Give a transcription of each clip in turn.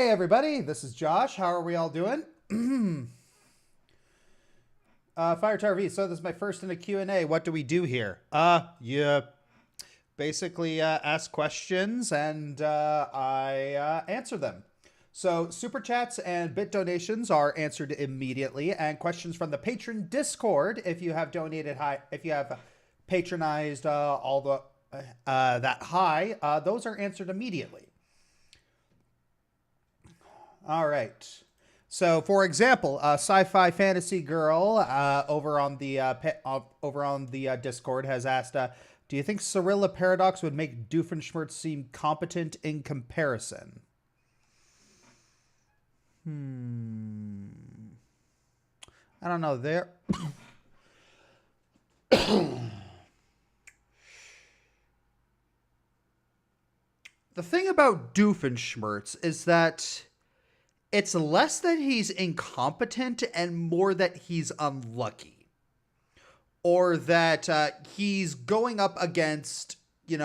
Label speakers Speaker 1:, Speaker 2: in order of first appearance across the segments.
Speaker 1: Hey everybody, this is Josh. How are we all doing? Fire Tower V. So this is my first in a Q&A. What do we do here? You basically ask questions and I answer them. So super chats and bit donations are answered immediately, and questions from the patron Discord, if you have donated if you have patronized all the that high, those are answered immediately. All right. So, for example, Sci-Fi Fantasy Girl over on the Discord has asked, "Do you think Cirilla Paradox would make Doofenshmirtz seem competent in comparison?" I don't know. There. The thing about Doofenshmirtz is that it's less that he's incompetent and more that he's unlucky. Or that he's going up against, he's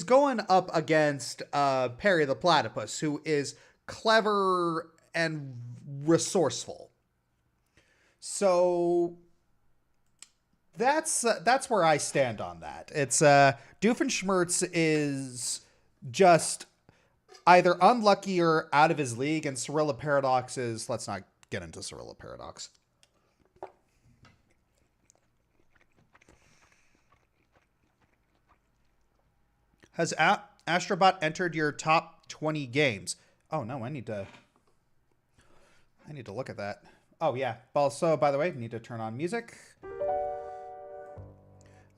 Speaker 1: going up against Perry the Platypus, who is clever and resourceful. So that's where I stand on that. It's Doofenshmirtz is just either unlucky or out of his league, and Cirilla Paradox is, let's not get into Cirilla Paradox. Has Astrobot entered your top 20 games? Oh no, I need to look at that. Oh yeah. Also, by the way, need to turn on music.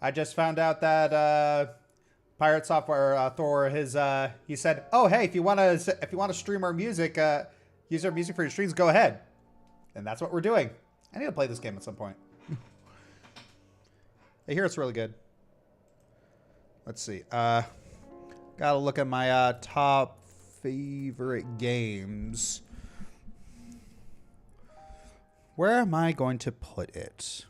Speaker 1: I just found out that Pirate Software Thor he said, "Oh hey, if you want to stream our music, use our music for your streams, go ahead." And that's what we're doing. I need to play this game at some point. I hear it's really good. Let's see. Gotta look at my top favorite games. Where am I going to put it?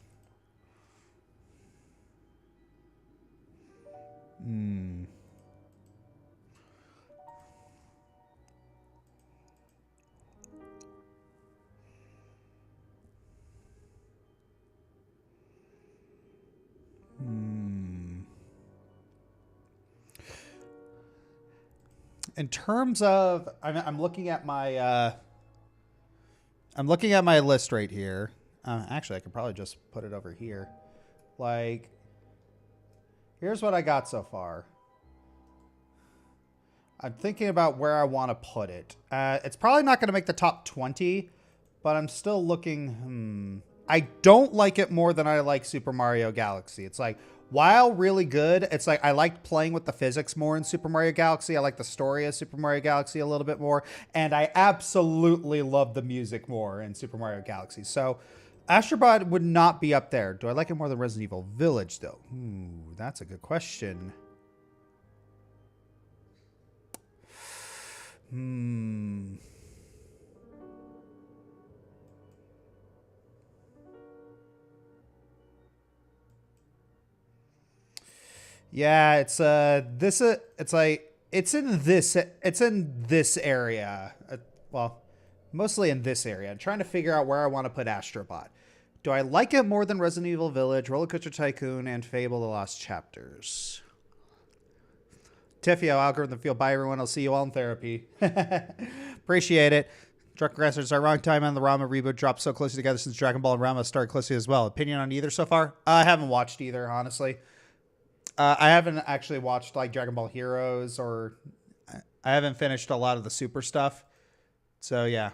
Speaker 1: In terms of, I'm looking at my list right here. Actually, I could probably just put it over here. Like, here's what I got so far. I'm thinking about where I want to put it. It's probably not going to make the top 20, but I'm still looking. I don't like it more than I like Super Mario Galaxy. It's like, while really good, it's like I liked playing with the physics more in Super Mario Galaxy. I like the story of Super Mario Galaxy a little bit more. And I absolutely love the music more in Super Mario Galaxy. So Astrobot would not be up there. Do I like it more than Resident Evil Village, though? Ooh, that's a good question. Yeah, it's in this area. Well, mostly in this area. I'm trying to figure out where I want to put Astrobot. Do I like it more than Resident Evil Village, Roller Coaster Tycoon, and Fable: The Lost Chapters? Tiffio, algorithm field. Bye everyone. I'll see you all in therapy. Appreciate it. Drunk Aggressors are wrong time and the Rama reboot dropped so closely together since Dragon Ball and Rama started closely as well. Opinion on either so far? I haven't watched either, honestly. I haven't actually watched like Dragon Ball Heroes, or I haven't finished a lot of the Super stuff. So yeah.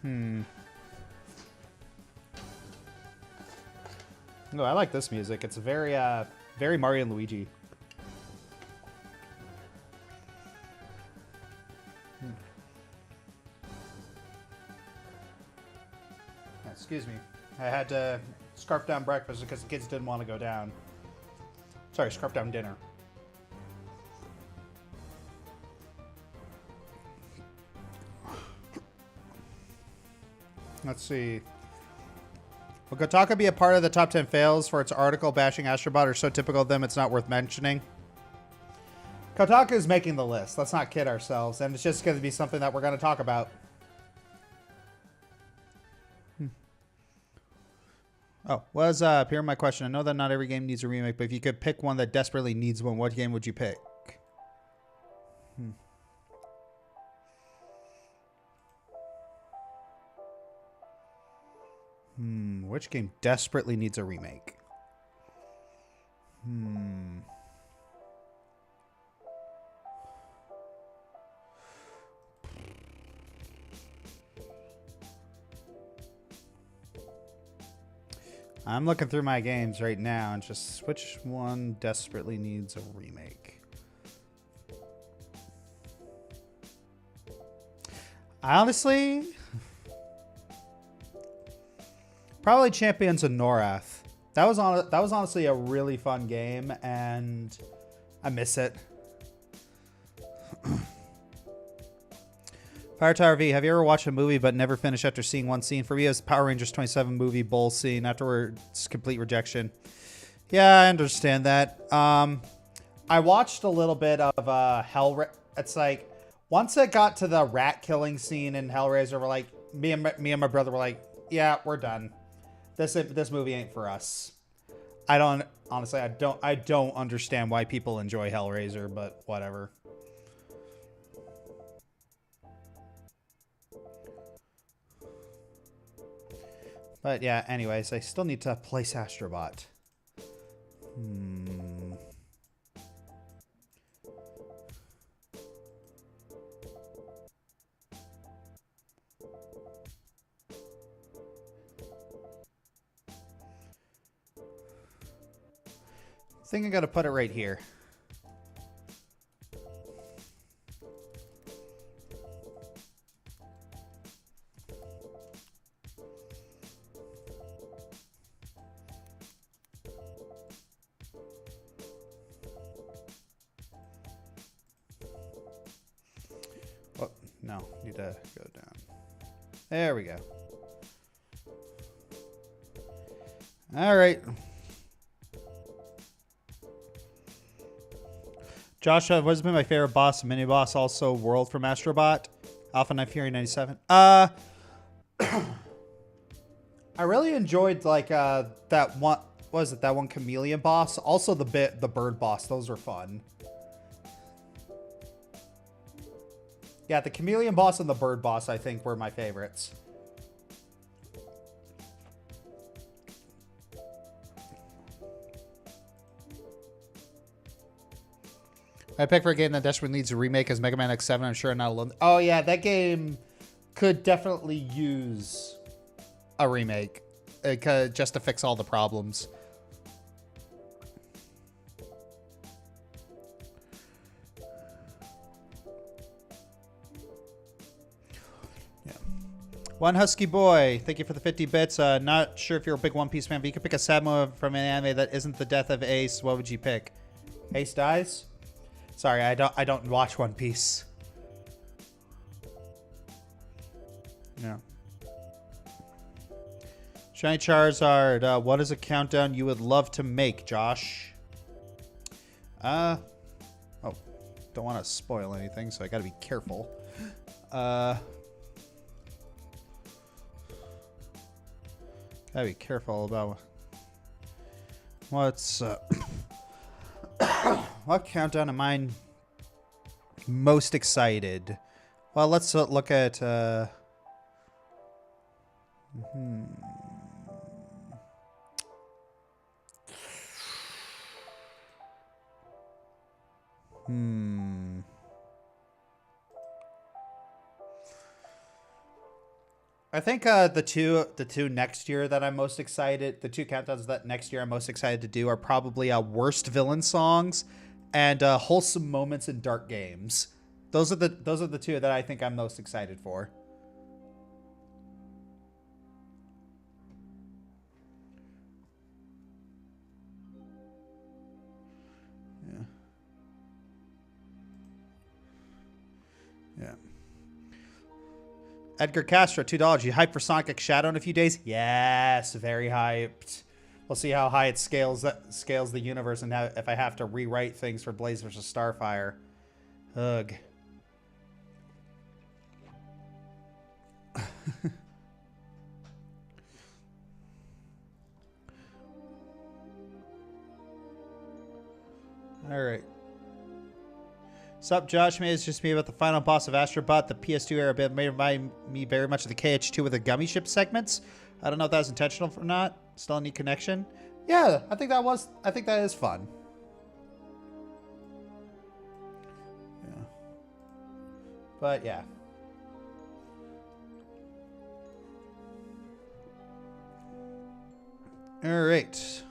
Speaker 1: No, I like this music. It's very very Mario and Luigi. Excuse me. I had to scarf down breakfast because the kids didn't want to go down. Sorry, scarf down dinner. Let's see. Will Kotaku be a part of the top 10 fails for its article bashing Astrobot, or so typical of them it's not worth mentioning? Kotaku is making the list. Let's not kid ourselves. And it's just going to be something that we're going to talk about. Oh, was here my question. I know that not every game needs a remake, but if you could pick one that desperately needs one, what game would you pick? Which game desperately needs a remake? I'm looking through my games right now and just which one desperately needs a remake. Honestly, probably Champions of Norath. That was honestly a really fun game, and I miss it. Fire Tower V, have you ever watched a movie but never finished after seeing one scene? For me, it was Power Rangers 27 movie bowl scene. Afterwards, complete rejection. Yeah, I understand that. I watched a little bit of it's like once it got to the rat killing scene in Hellraiser, we're like me and my brother were like, yeah, we're done. This movie ain't for us. I don't understand why people enjoy Hellraiser, but whatever. But yeah, anyways, I still need to place Astrobot. I think I gotta put it right here. No, need to go down. There we go. All right. Josh, what's been my favorite boss, mini boss, also World from Astrobot? Alpha Knife Fury 97. I really enjoyed like that one. What was it? That one chameleon boss. Also the bird boss. Those were fun. Yeah, the chameleon boss and the bird boss, I think, were my favorites. I pick for a game that desperately needs a remake as Mega Man X7. I'm sure I'm not alone. Oh yeah, that game could definitely use a remake just to fix all the problems. One Husky Boy, thank you for the 50 bits. Not sure if you're a big One Piece fan, but you could pick a sad moment from an anime that isn't the death of Ace. What would you pick? Ace dies? Sorry, I don't watch One Piece. Yeah. Shiny Charizard, what is a countdown you would love to make, Josh? Oh, don't want to spoil anything, so I gotta be careful. Gotta be careful about what's what countdown am I most excited? Well, let's look at I think the two next year that I'm most excited, the two countdowns that next year I'm most excited to do are probably worst villain songs and wholesome moments in dark games. Those are the two that I think I'm most excited for. Yeah. Yeah. Edgar Castro, $2. You hyped for Sonic X Shadow in a few days? Yes, very hyped. We'll see how high it scales the universe, and if I have to rewrite things for Blaze versus Starfire. Ugh. All right. Sup, Josh? May it's just me about the final boss of Astrobot. The PS2 era bit made me very much of the KH2 with the gummy ship segments. I don't know if that was intentional or not. Still a neat connection. Yeah, I think that is fun. Yeah. But yeah. All right.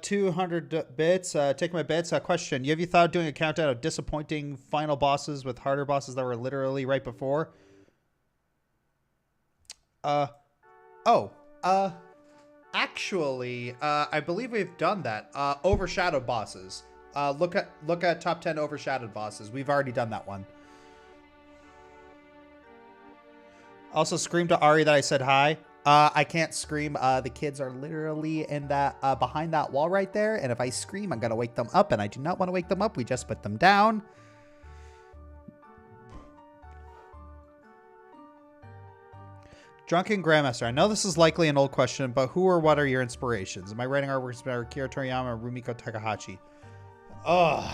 Speaker 1: 200 bits. Take my bits. Question. Have you thought of doing a countdown of disappointing final bosses with harder bosses that were literally right before? Actually, I believe we've done that. Overshadowed bosses. Look at top 10 overshadowed bosses. We've already done that one. Also, scream to Ari that I said hi. I can't scream. The kids are literally in that behind that wall right there. And if I scream, I'm going to wake them up. And I do not want to wake them up. We just put them down. Drunken Grandmaster. I know this is likely an old question, but who or what are your inspirations? Am I writing artworks by Akira Toriyama or Rumiko Takahashi? Ugh.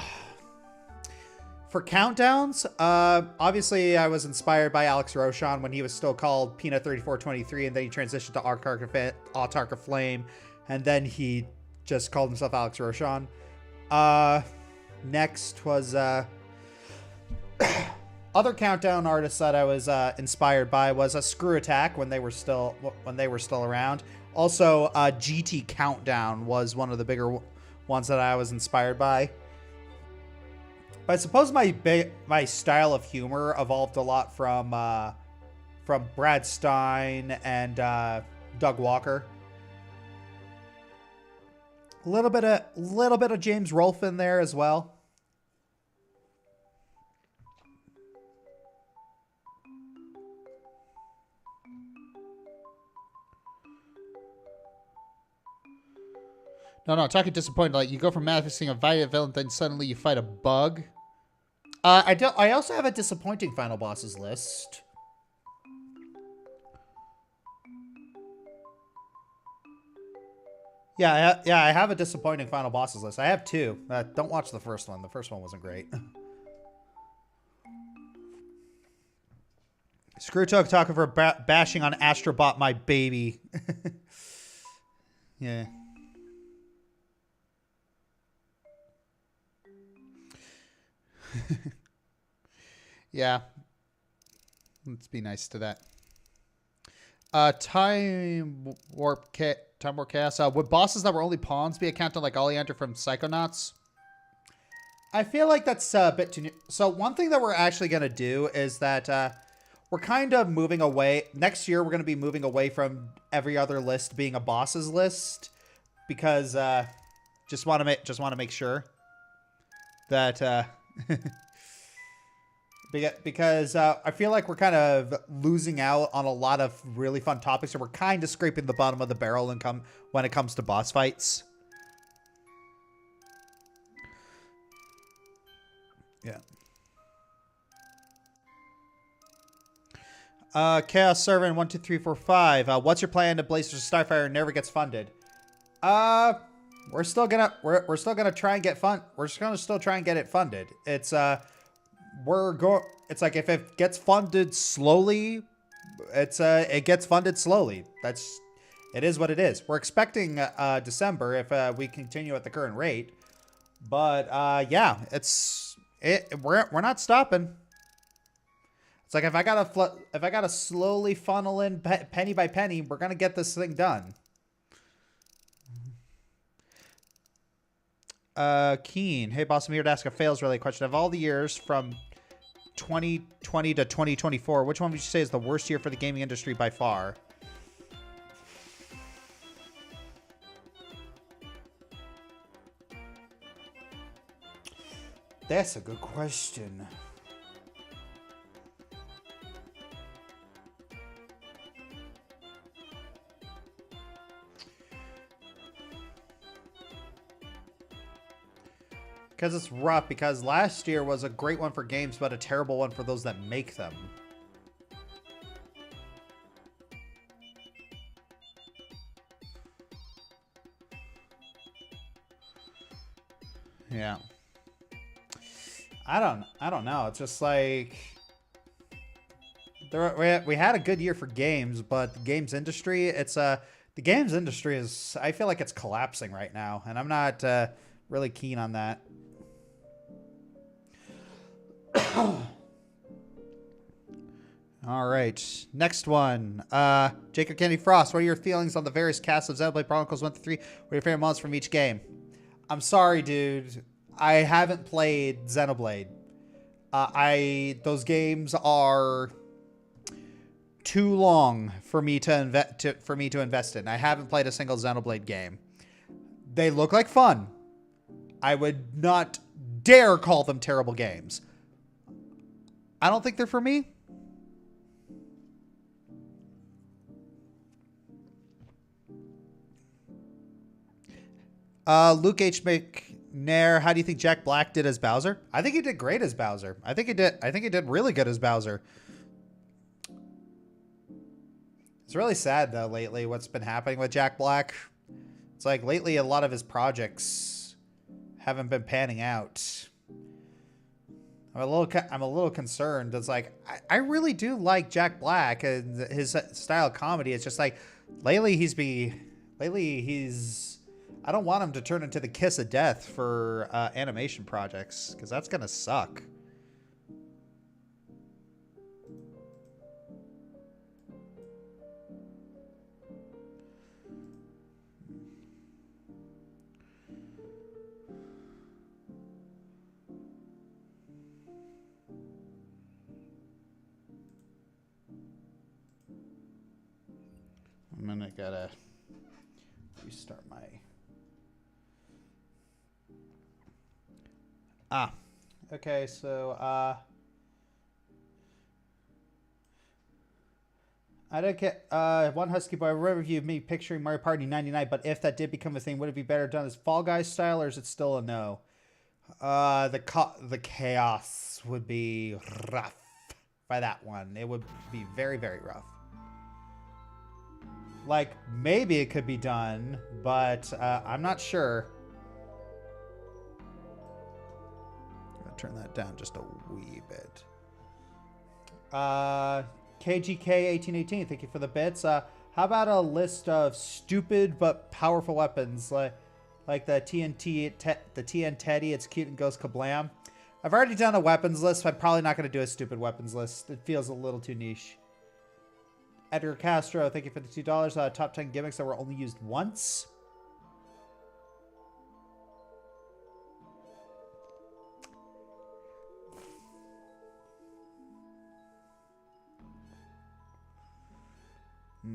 Speaker 1: For countdowns, obviously I was inspired by Alex Roshan when he was still called Peanut 3423, and then he transitioned to Autark of Flame, and then he just called himself Alex Roshan. Next was other countdown artists that I was inspired by was a Screw Attack when they were still around. Also, GT Countdown was one of the bigger ones that I was inspired by. But I suppose my style of humor evolved a lot from Brad Stein and Doug Walker. A little bit of James Rolfe in there as well. No, talking disappointed. Like, you go from manifesting a violent villain, then suddenly you fight a bug. I also have a disappointing final bosses list. Yeah, I have a disappointing final bosses list. I have two. Don't watch the first one. The first one wasn't great. Screw talking for bashing on Astrobot, my baby. Yeah. Yeah. Let's be nice to that. Time Warp Chaos. Would bosses that were only pawns be a countdown like Oleander from Psychonauts? I feel like that's a bit too new. So one thing that we're actually going to do is that we're kind of moving away. Next year, we're going to be moving away from every other list being a bosses list, because just want to make sure that because I feel like we're kind of losing out on a lot of really fun topics, and we're kind of scraping the bottom of the barrel when it comes to boss fights. Yeah. Chaos Servant 12345. What's your plan to Blaze vs Starfire never gets funded? We're still gonna try and get We're just gonna still try and get it funded. It's It's like if it gets funded slowly, it gets funded slowly. It is what it is. We're expecting December if we continue at the current rate. But yeah, we're not stopping. It's like if I gotta slowly funnel in penny by penny, we're gonna get this thing done. Kean, hey boss, I'm here to ask a fails related question. Of all the years from 2020 to 2024, which one would you say is the worst year for the gaming industry by far? That's a good question. Because it's rough, because last year was a great one for games, but a terrible one for those that make them. Yeah. I don't know. It's just like we had a good year for games, but the games industry, the games industry is, I feel like it's collapsing right now, and I'm not really keen on that. All right, next one. Jacob Kennedy Frost, what are your feelings on the various casts of Xenoblade Chronicles 1 through 3? What are your favorite moments from each game? I'm sorry, dude. I haven't played Xenoblade. Those games are too long for me to invest in. I haven't played a single Xenoblade game. They look like fun. I would not dare call them terrible games. I don't think they're for me. Luke H. McNair, how do you think Jack Black did as Bowser? I think he did great as Bowser. I think he did really good as Bowser. It's really sad though lately what's been happening with Jack Black. It's like lately a lot of his projects haven't been panning out. I'm a little concerned. It's like I really do like Jack Black and his style of comedy. It's just like lately he's I don't want him to turn into the kiss of death for animation projects, because that's gonna suck. I'm gonna gotta restart my... Okay, so, I don't get, one Husky Boy, I read a review of me picturing Mario Party 99, but if that did become a thing, would it be better done as Fall Guys style, or is it still a no? The chaos would be rough by that one. It would be very, very rough. Like, maybe it could be done, but, I'm not sure. Turn that down just a wee bit. KGK1818, thank you for the bits. How about a list of stupid but powerful weapons like the TN Teddy? It's cute and goes kablam. I've already done a weapons list. So I'm probably not going to do a stupid weapons list. It feels a little too niche. Edgar Castro, thank you for the $2. Top 10 gimmicks that were only used once. I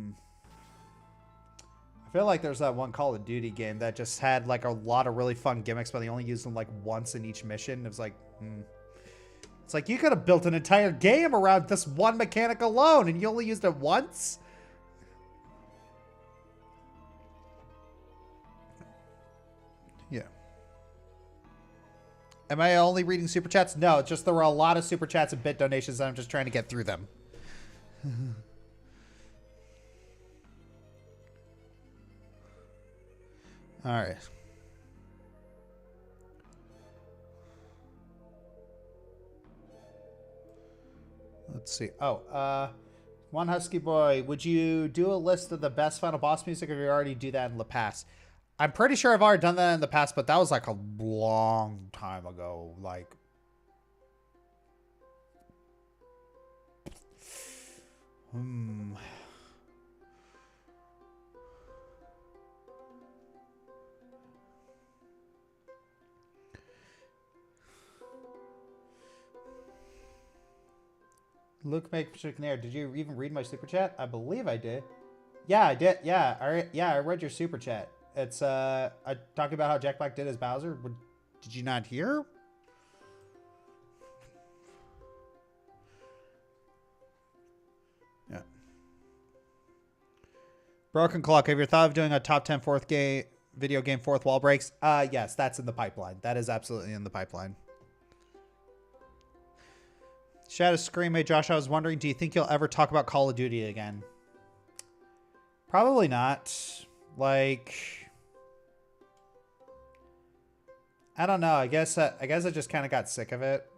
Speaker 1: feel like there's that one Call of Duty game that just had like a lot of really fun gimmicks, but they only used them like once in each mission. It was like, It's like you could have built an entire game around this one mechanic alone, and you only used it once. Yeah. Am I only reading super chats? No, it's just there were a lot of super chats and bit donations, and I'm just trying to get through them. All right. Let's see. Oh, one Husky Boy, would you do a list of the best final boss music, or you already do that in the past? I'm pretty sure I've already done that in the past, but that was like a long time ago. Like, Luke McNair, did you even read my super chat? I believe I did. Yeah, I did. Yeah, I read your super chat. It's I talked about how Jack Black did as Bowser. Did you not hear? Yeah. Broken Clock, have you thought of doing a top 10 fourth video game fourth wall breaks. Yes, that's in the pipeline. That is absolutely in the pipeline. Shadow Scream, hey Josh, I was wondering, do you think you'll ever talk about Call of Duty again? Probably not. Like, I don't know. I guess I just kind of got sick of it.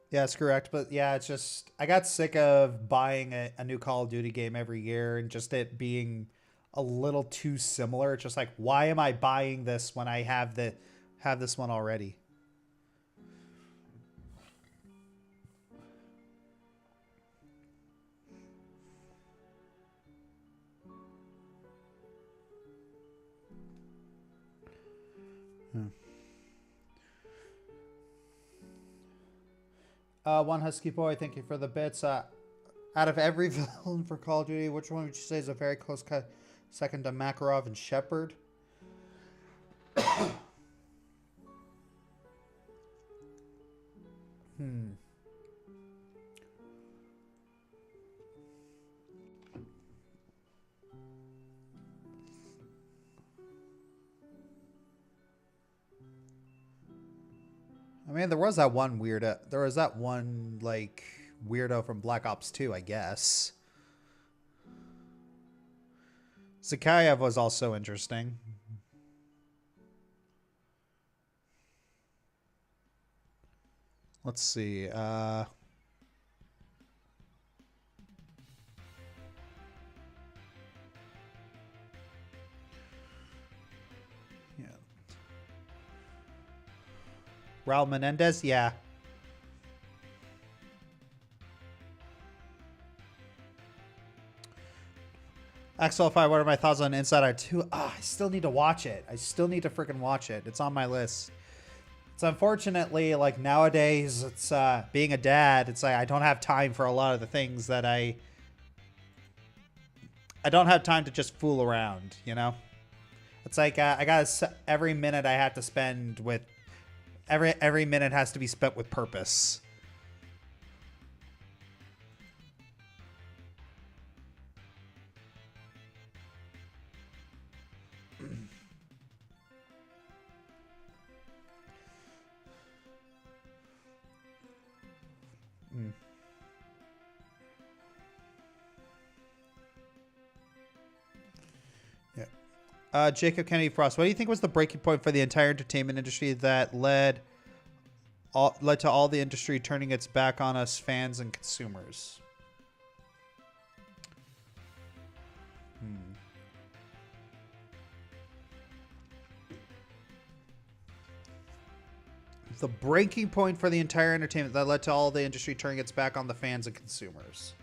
Speaker 1: Yeah, that's correct. But yeah, it's just, I got sick of buying a new Call of Duty game every year and just it being a little too similar. It's just like, why am I buying this when I have this one already? One Husky Boy, thank you for the bits. Out of every villain for Call of Duty, which one would you say is a very close second to Makarov and Shepard? I mean, there was that one weirdo. There was that one, like, weirdo from Black Ops 2, I guess. Zakayev was also interesting. Let's see. Yeah. Raul Menendez, yeah. XL5, what are my thoughts on Inside Out 2? I still need to watch it. I still need to freaking watch it. It's on my list. It's unfortunately, like, nowadays, it's being a dad, it's like I don't have time for a lot of the things that I don't have time to just fool around, you know? It's like I got every minute I have to spend with every minute has to be spent with purpose. Jacob Kennedy Frost, what do you think was the breaking point for the entire entertainment industry that led to all the industry turning its back on us fans and consumers? The breaking point for the entire entertainment that led to all the industry turning its back on the fans and consumers.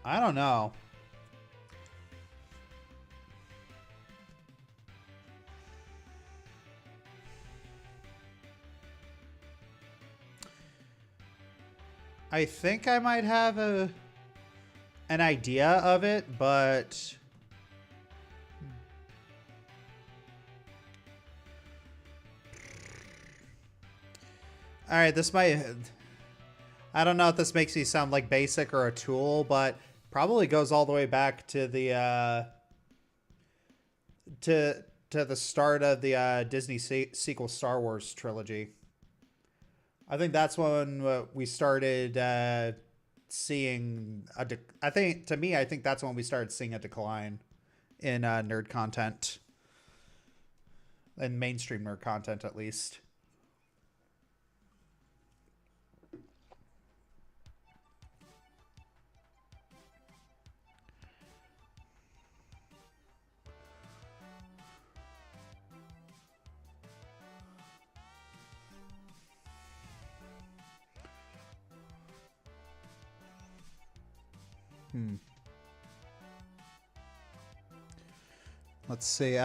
Speaker 1: I don't know. I think I might have an idea of it, but all right, this might, I don't know if this makes me sound like basic or a tool, but probably goes all the way back to the to the start of the Disney sequel Star Wars trilogy. I think that's when we started seeing I think that's when we started seeing a decline in nerd content, in mainstream nerd content at least. Let's see.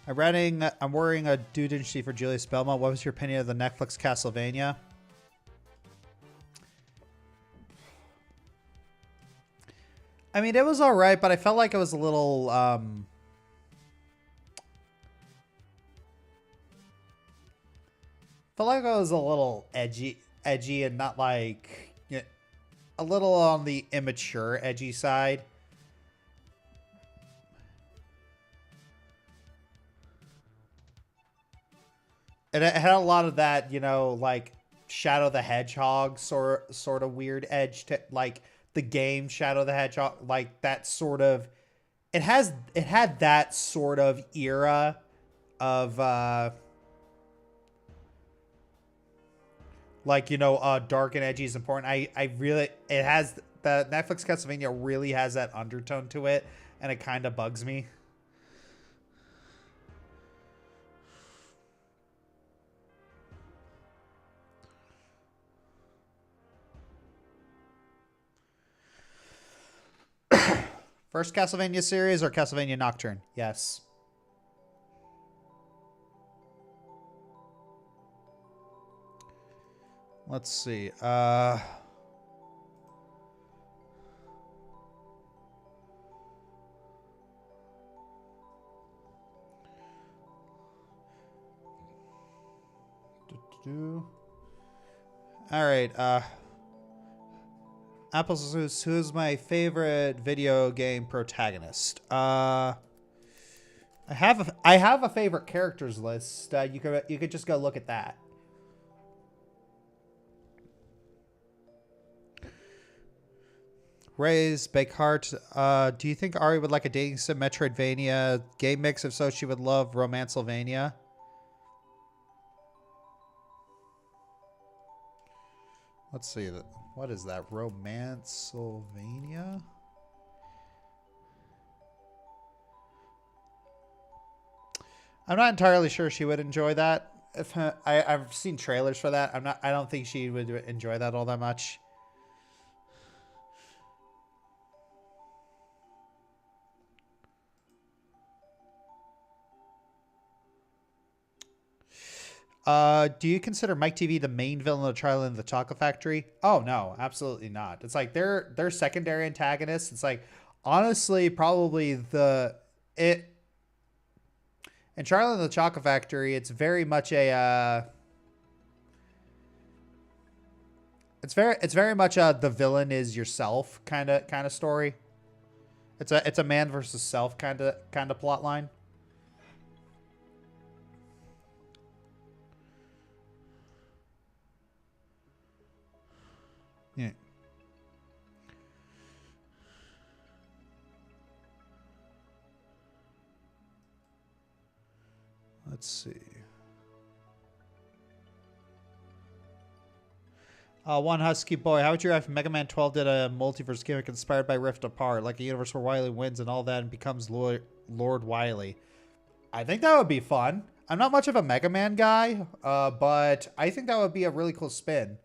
Speaker 1: I'm wearing a Dudenshi for Julius Belmont. What was your opinion of the Netflix Castlevania? I mean, it was all right, but I felt like it was a little, felt like it was a little edgy and not like, you know, a little on the immature, edgy side. And it had a lot of that, you know, like Shadow the Hedgehog sort of weird edge to like the game Shadow the Hedgehog, like that sort of, it had that sort of era of like, you know, dark and edgy is important. I really, it has, the Netflix Castlevania really has that undertone to it, and it kind of bugs me. First Castlevania series or Castlevania Nocturne? Yes. Let's see. All right. Apples, who's my favorite video game protagonist? I have a favorite characters list. You could just go look at that. Ray's Bake Heart. Do you think Ari would like a dating sim Metroidvania game mix? If so, she would love Romancevania. Let's see. What is that? Romancevania? I'm not entirely sure she would enjoy that. If I've seen trailers for that, I don't think she would enjoy that all that much. Do you consider Mike TV the main villain of the Trial in the Chocolate Factory? Oh no, absolutely not. It's like they're secondary antagonists. It's like honestly probably in Trial in the Chocolate Factory, it's very much a it's very much a the villain is yourself kind of story. It's a man versus self kind of plot line. Yeah. Let's see. One Husky Boy. How would you react if Mega Man 12 did a multiverse gimmick inspired by Rift Apart, like a universe where Wily wins and all that and becomes Lord Wily? I think that would be fun. I'm not much of a Mega Man guy, but I think that would be a really cool spin.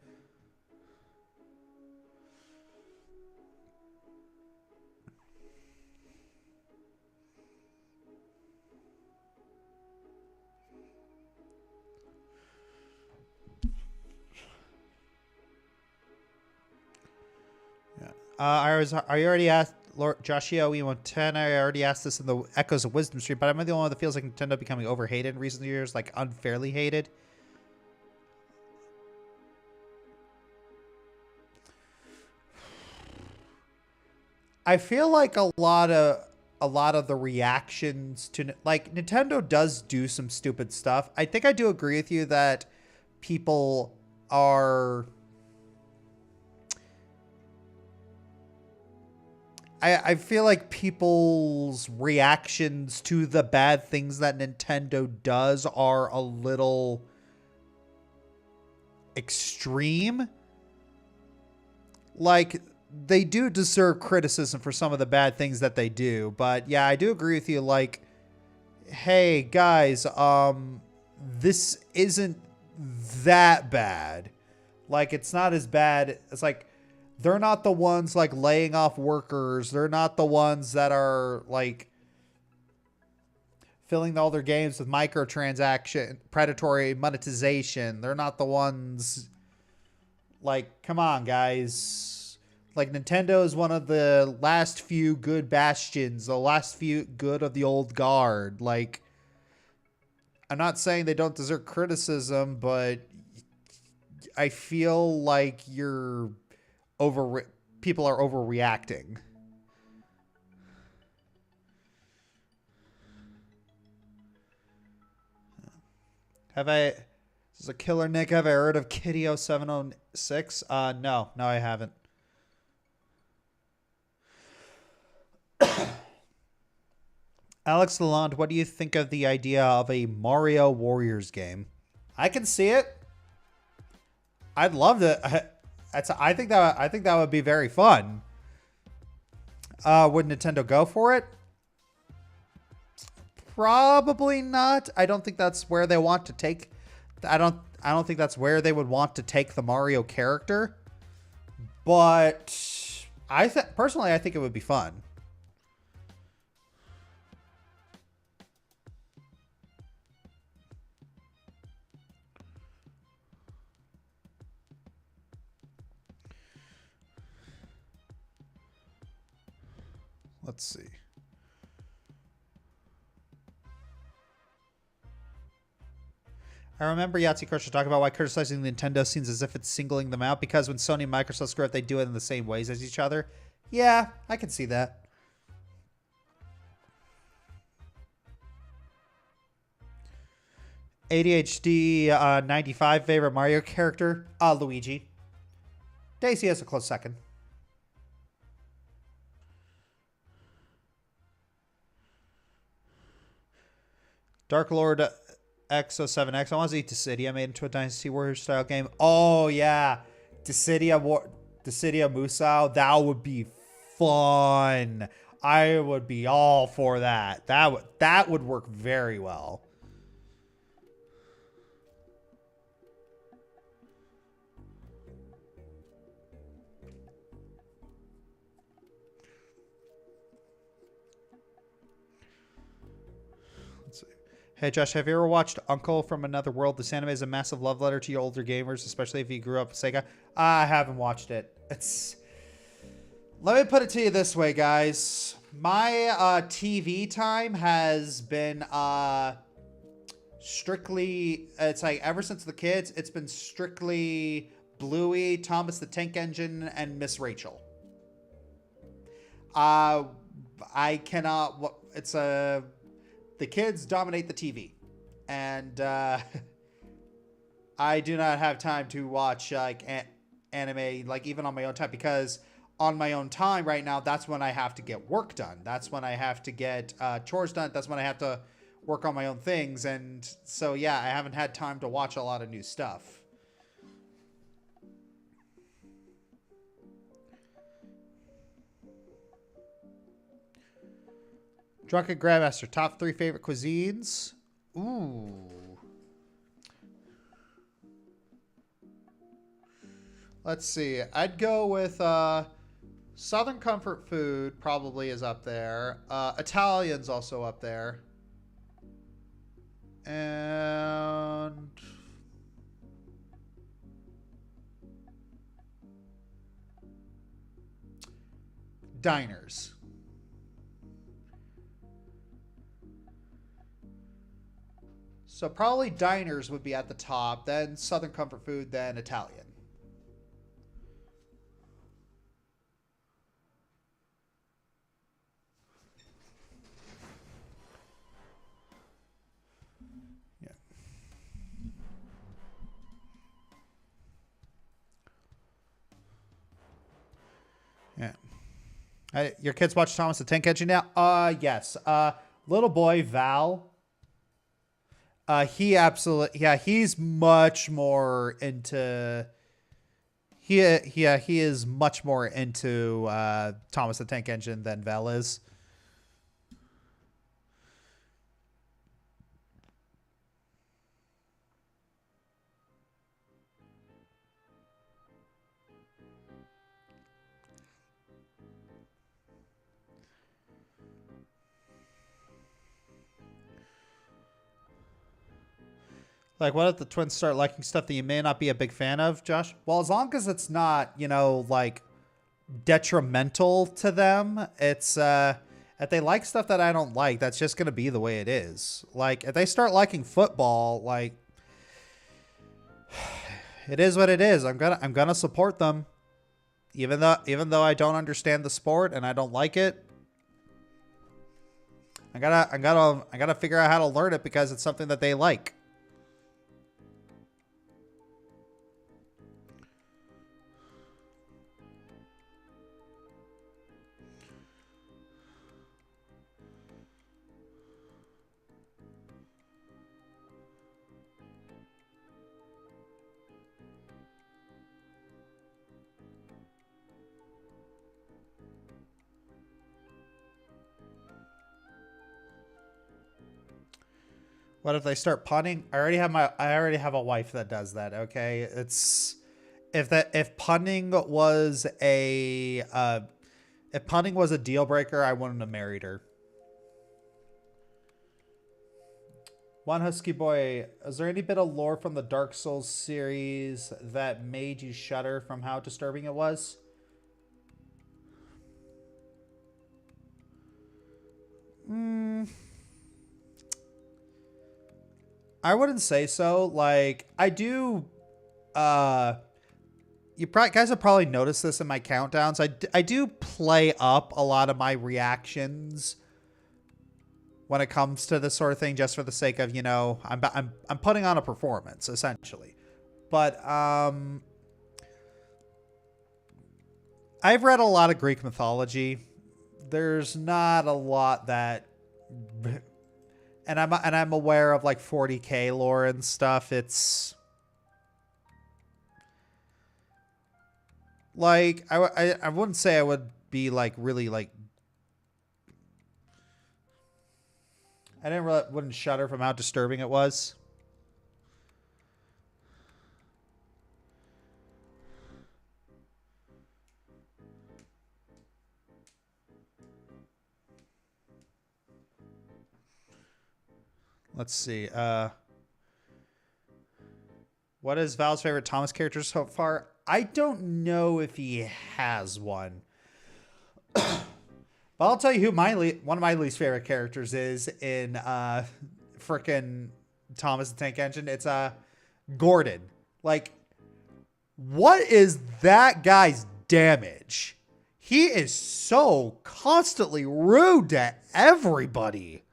Speaker 1: Are you already asked Lord Joshio E110? I already asked this in the Echoes of Wisdom Street, but I'm the only one that feels like Nintendo becoming overhated in recent years, like unfairly hated. I feel like a lot of the reactions to like Nintendo does do some stupid stuff. I think I do agree with you that people are. I feel like people's reactions to the bad things that Nintendo does are a little extreme. Like, they do deserve criticism for some of the bad things that they do. But yeah, I do agree with you. Like, hey, guys, this isn't that bad. Like, it's not as bad. It's like, they're not the ones like laying off workers. They're not the ones that are like filling all their games with microtransaction, predatory monetization. They're not the ones. Like, come on, guys. Like, Nintendo is one of the last few good bastions, the last few good of the old guard. Like, I'm not saying they don't deserve criticism, but I feel like people are overreacting. This is a killer, Nick. Have I heard of Kitty0706? No, I haven't. Alex Lalonde, what do you think of the idea of a Mario Warriors game? I can see it. I'd love to. I think that would be very fun. Would Nintendo go for it? Probably not. I don't think that's where they want to take. I don't think that's where they would want to take the Mario character. But personally, I think it would be fun. Let's see. I remember Yahtzee Crusher talking about why criticizing Nintendo seems as if it's singling them out, because when Sony and Microsoft screw up, they do it in the same ways as each other. Yeah, I can see that. ADHD 95 favorite Mario character? Luigi. Daisy has a close second. Dark Lord X07X. I want to see Dissidia made into a Dynasty Warriors style game. Oh yeah, Dissidia Musou. That would be fun. I would be all for that. That would work very well. Hey Josh, have you ever watched Uncle from Another World? This anime is a massive love letter to your older gamers, especially if you grew up with Sega. I haven't watched it. Let me put it to you this way, guys. My TV time has been strictly, it's like ever since the kids, it's been strictly Bluey, Thomas the Tank Engine, and Miss Rachel. I cannot, the kids dominate the TV, and I do not have time to watch like anime, like even on my own time, because on my own time right now, that's when I have to get work done. That's when I have to get chores done. That's when I have to work on my own things. And so, yeah, I haven't had time to watch a lot of new stuff. Drunken Grandmaster, top 3 favorite cuisines. Ooh. Let's see. I'd go with Southern Comfort Food probably is up there. Italian's also up there. And diners. So probably diners would be at the top, then Southern Comfort Food, then Italian. Yeah. Yeah. Your kids watch Thomas the Tank Engine now? Yes. Little boy Val. He absolutely, yeah, he's much more into, he is much more into Thomas the Tank Engine than Vel is. Like, what if the twins start liking stuff that you may not be a big fan of, Josh? Well, as long as it's not, you know, like, detrimental to them, it's, if they like stuff that I don't like, that's just going to be the way it is. Like, if they start liking football, like, it is what it is. I'm gonna support them. Even though I don't understand the sport and I don't like it. I gotta figure out how to learn it because it's something that they like. What if they start punning? I already have a wife that does that, okay? It's if punning was a deal breaker, I wouldn't have married her. One Husky Boy, is there any bit of lore from the Dark Souls series that made you shudder from how disturbing it was? I wouldn't say so. Like, I do, you guys have probably noticed this in my countdowns. I do play up a lot of my reactions when it comes to this sort of thing, just for the sake of, you know, I'm putting on a performance essentially. But I've read a lot of Greek mythology. There's not a lot that, and I'm aware of like 40K lore and stuff. It's like I wouldn't say I would be like really like, I wouldn't shudder from how disturbing it was. Let's see. What is Val's favorite Thomas character so far? I don't know if he has one. But I'll tell you who one of my least favorite characters is in frickin' Thomas the Tank Engine. It's Gordon. Like, what is that guy's damage? He is so constantly rude to everybody.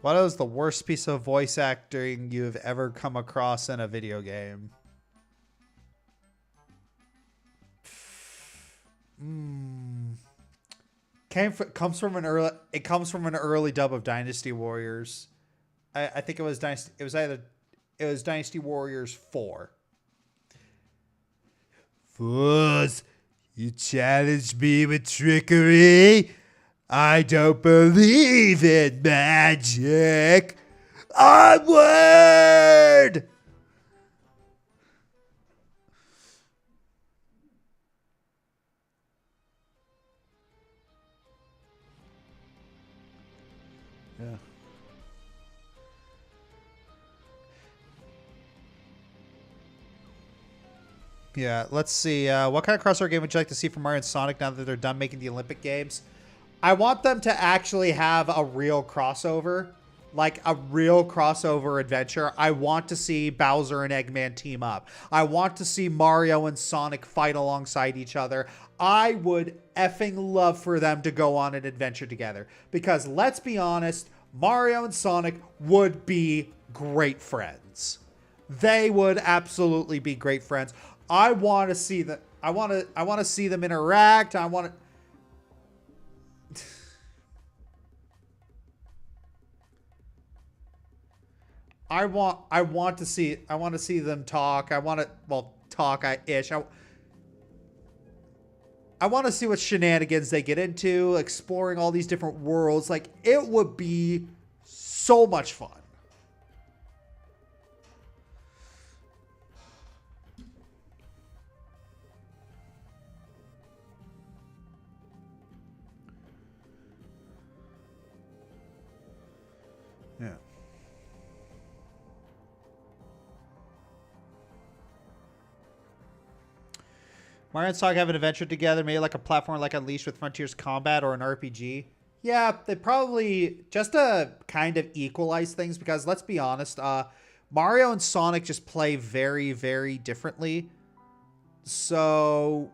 Speaker 1: What is the worst piece of voice acting you've ever come across in a video game? It comes from an early dub of Dynasty Warriors. I think it was Dynasty Warriors 4. Fools, you challenge me with trickery? I don't believe in magic. Onward! Yeah. Yeah, let's see. What kind of crossover game would you like to see from Mario and Sonic now that they're done making the Olympic Games? I want them to actually have a real crossover. Like a real crossover adventure. I want to see Bowser and Eggman team up. I want to see Mario and Sonic fight alongside each other. I would effing love for them to go on an adventure together. Because let's be honest, Mario and Sonic would be great friends. They would absolutely be great friends. I want to see that. I want to see them interact. I want to. I want to see them talk. I want to, well, talk ish. I want to see what shenanigans they get into, exploring all these different worlds. Like, it would be so much fun. Yeah. Mario and Sonic have an adventure together, maybe like a platform like Unleashed with Frontiers Combat or an RPG. Yeah, they probably, just to kind of equalize things, because let's be honest, Mario and Sonic just play very, very differently. So,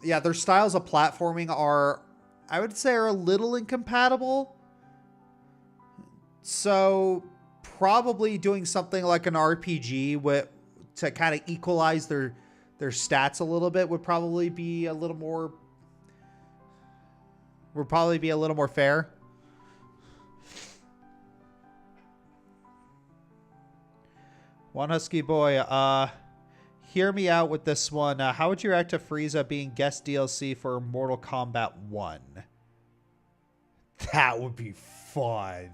Speaker 1: yeah, their styles of platforming are, I would say, are a little incompatible. So, probably doing something like an RPG to kind of equalize their stats a little bit would probably be a little more fair. One Husky Boy, hear me out with this one. How would you react to Frieza being guest DLC for Mortal Kombat 1? That would be fun.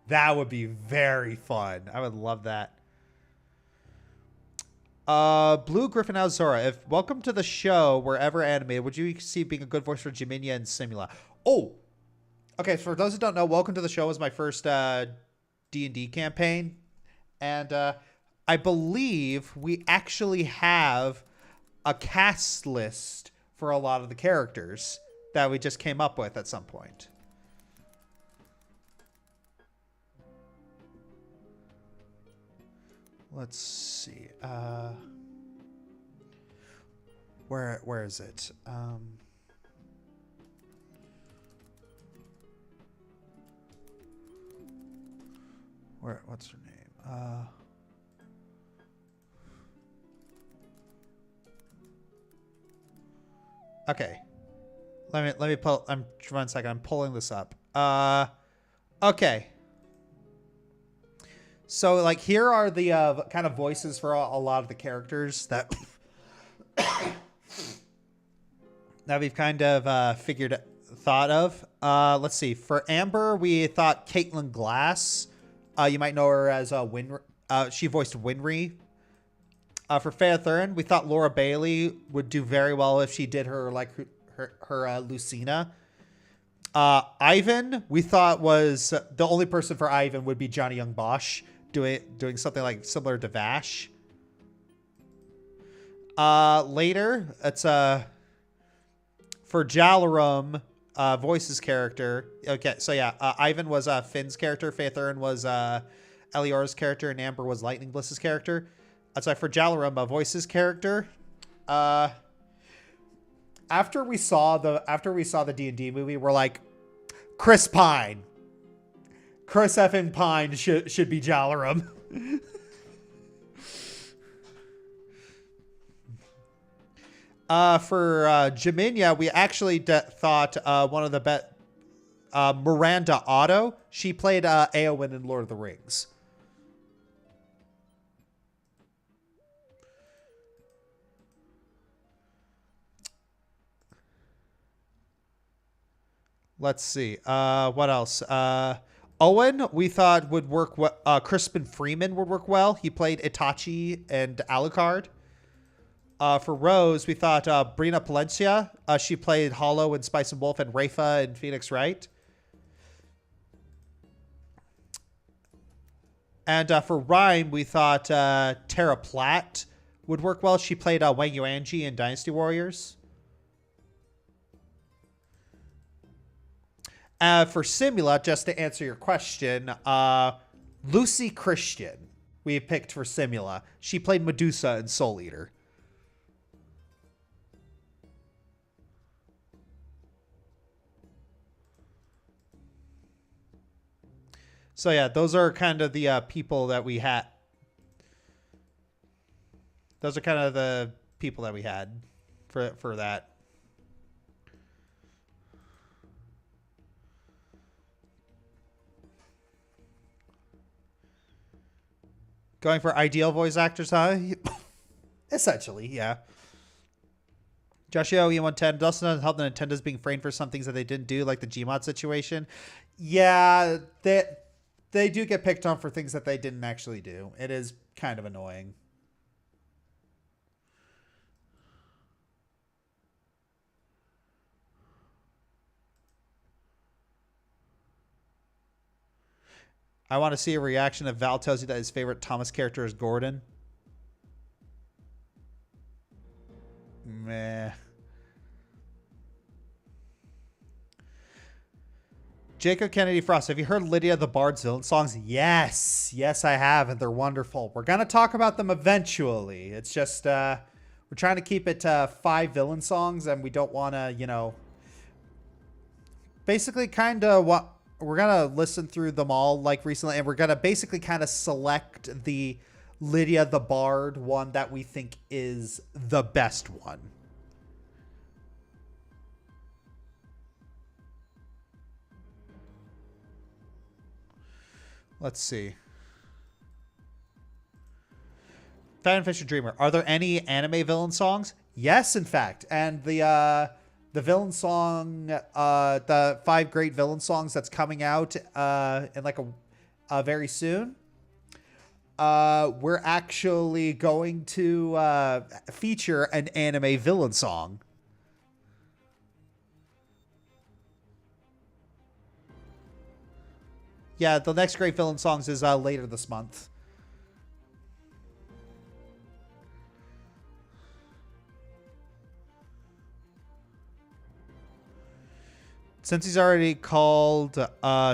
Speaker 1: That would be very fun. I would love that. Blue Griffin Azora, if welcome to the show were ever animated, would you see being a good voice for Jaminia and Simula? Oh, okay. For those who don't know, Welcome to the Show was my first D&D campaign, and I believe we actually have a cast list for a lot of the characters that we just came up with at some point. Let's see. Where is it? What's her name? Okay. Let me pull. I'm 1 second. I'm pulling this up. Okay. So, like, here are the kind of voices for a lot of the characters that that we've kind of thought of. Let's see. For Amber, we thought Caitlin Glass. You might know her as she voiced Winry. For Fea Thurin, we thought Laura Bailey would do very well if she did her Lucina. Ivan, we thought was the only person for Ivan would be Johnny Young Bosch doing something like similar to Vash. Later, it's for Jalarum, voices character. Okay, so yeah, Ivan was Finn's character, Fea Thurin was Elior's character, and Amber was Lightning Bliss's character. So for Jalarum, voices character. After we saw the D&D movie, we're like, Chris Pine. Chris effing Pine should be Jalarum. For Jaminia, we actually thought one of the best, Miranda Otto. She played Eowyn in Lord of the Rings. Let's see. What else? Owen, we thought would work well. Crispin Freeman would work well. He played Itachi and Alucard. For Rose, we thought Brina Palencia. She played Hollow in Spice and Wolf and Rafa in Phoenix Wright. And for Rhyme, we thought Tara Platt would work well. She played Wang Yuanji in Dynasty Warriors. For Simula, just to answer your question, Lucy Christian we picked for Simula. She played Medusa in Soul Eater. So yeah, those are kind of the people that we had. Those are kind of the people that we had for that. Going for ideal voice actors, huh? Essentially, yeah. Joshio E110 doesn't help that Nintendo's being framed for some things that they didn't do, like the Gmod situation. Yeah, they do get picked on for things that they didn't actually do. It is kind of annoying. I want to see a reaction if Val tells you that his favorite Thomas character is Gordon. Meh. Jacob Kennedy Frost, have you heard Lydia the Bard's villain songs? Yes. Yes, I have, and they're wonderful. We're going to talk about them eventually. It's just, we're trying to keep it to 5 villain songs, and we don't want to, you know, basically kind of what we're going to listen through them all like recently, and we're going to basically kind of select the Lydia the Bard one that we think is the best one. Let's see. Fan Fisher Dreamer. Are there any anime villain songs? Yes, in fact. And the villain song, the 5 great villain songs that's coming out in like a very soon. We're actually going to feature an anime villain song. Yeah, the next great villain songs is later this month. Since he's already called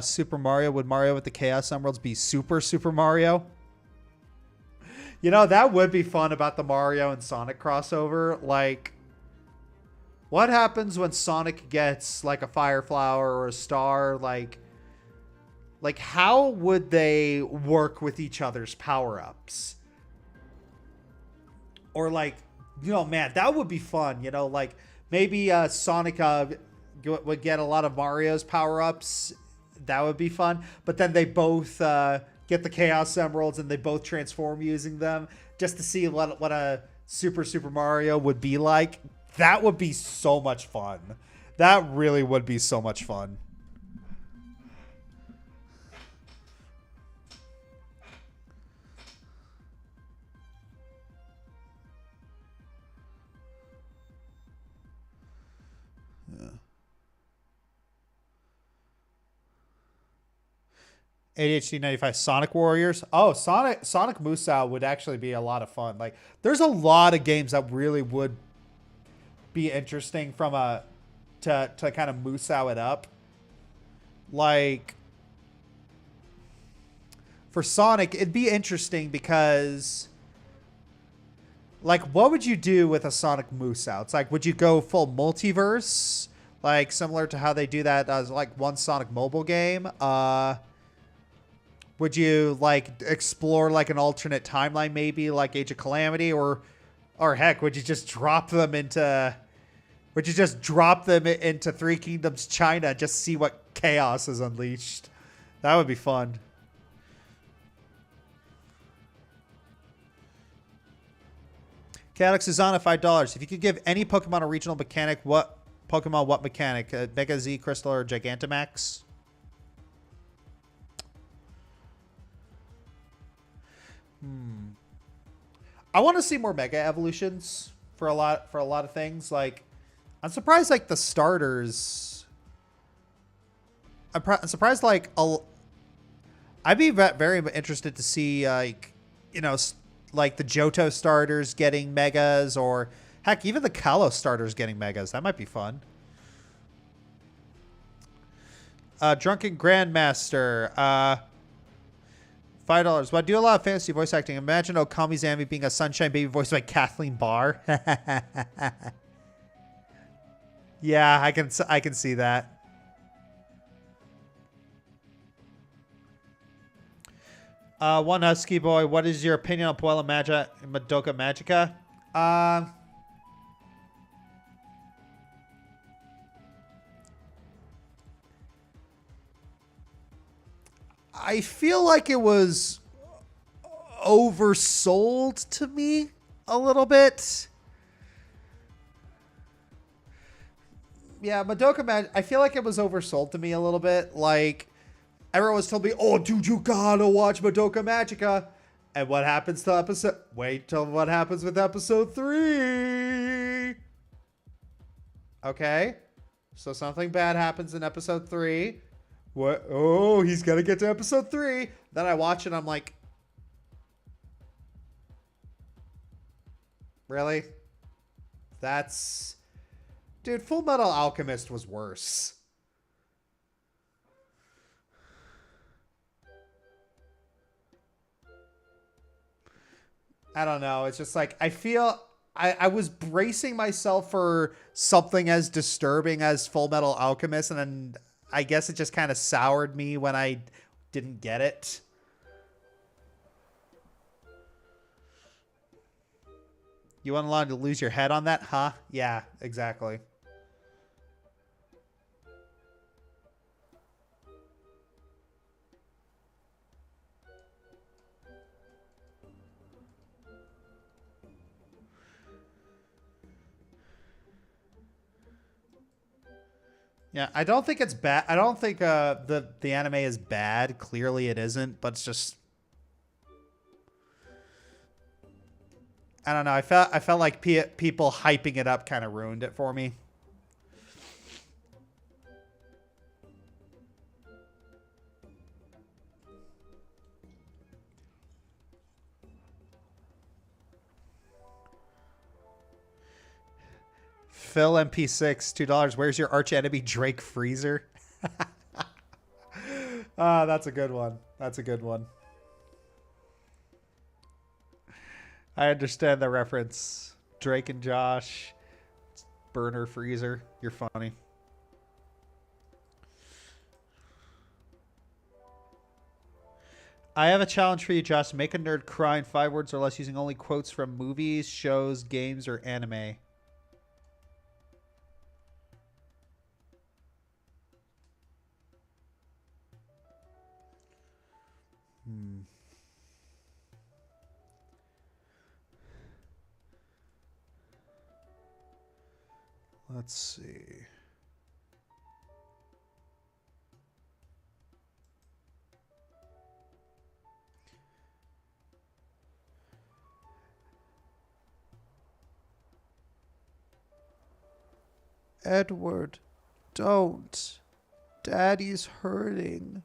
Speaker 1: Super Mario, would Mario with the Chaos Emeralds be Super Mario? You know, that would be fun about the Mario and Sonic crossover. Like, what happens when Sonic gets like a fire flower or a star? Like how would they work with each other's power-ups? Or like, you know, man, that would be fun. You know, like maybe Sonic would get a lot of Mario's power-ups. That would be fun. But then they both get the Chaos Emeralds and they both transform using them just to see what a Super Mario would be like. That would be so much fun. That really would be so much fun. ADHD 95 Sonic Warriors. Oh, Sonic Musou would actually be a lot of fun. Like, there's a lot of games that really would be interesting from to kind of Musou it up. Like, for Sonic, it'd be interesting because, like, what would you do with a Sonic Musou? It's like, would you go full multiverse, like similar to how they do that as like one Sonic mobile game? Would you like explore like an alternate timeline, maybe like Age of Calamity, or heck, would you just drop them into Three Kingdoms China, just see what chaos is unleashed? That would be fun. Chaotic Susanna, $5. If you could give any Pokemon a regional mechanic, what mechanic? Mega Z, Crystal, or Gigantamax? I want to see more Mega Evolutions for a lot of things. Like, I'm surprised like the starters. I'm surprised like I'd be very interested to see like, you know, like the Johto starters getting megas, or heck, even the Kalos starters getting megas. That might be fun. Drunken Grandmaster. $5. But I do a lot of fantasy voice acting. Imagine Okami Zambi being a Sunshine Baby voiced by Kathleen Barr. Yeah, I can see that. One Husky Boy, what is your opinion on Puella Madoka Magica? I feel like it was oversold to me a little bit. Yeah, Madoka Magic, I feel like it was oversold to me a little bit. Like, everyone was telling me, oh, dude, you gotta watch Madoka Magica. And what happens to episode... Wait till what happens with episode 3. Okay. So something bad happens in episode 3. What? Oh, he's gonna get to episode 3. Then I watch it, I'm like... Really? That's... Dude, Full Metal Alchemist was worse. I don't know. It's just like, I feel... I was bracing myself for something as disturbing as Full Metal Alchemist, and then I guess it just kind of soured me when I didn't get it. You want allowed to lose your head on that? Huh? Yeah, exactly. Yeah, I don't think it's bad. I don't think the anime is bad. Clearly it isn't, but it's just, I don't know. I felt like people hyping it up kind of ruined it for me. Phil MP6, $2. Where's your arch enemy Drake Freezer? That's a good one. That's a good one. I understand the reference. Drake and Josh. Burner Freezer. You're funny. I have a challenge for you, Josh. Make a nerd cry in 5 words or less using only quotes from movies, shows, games, or anime. Let's see. Edward, don't. Daddy's hurting.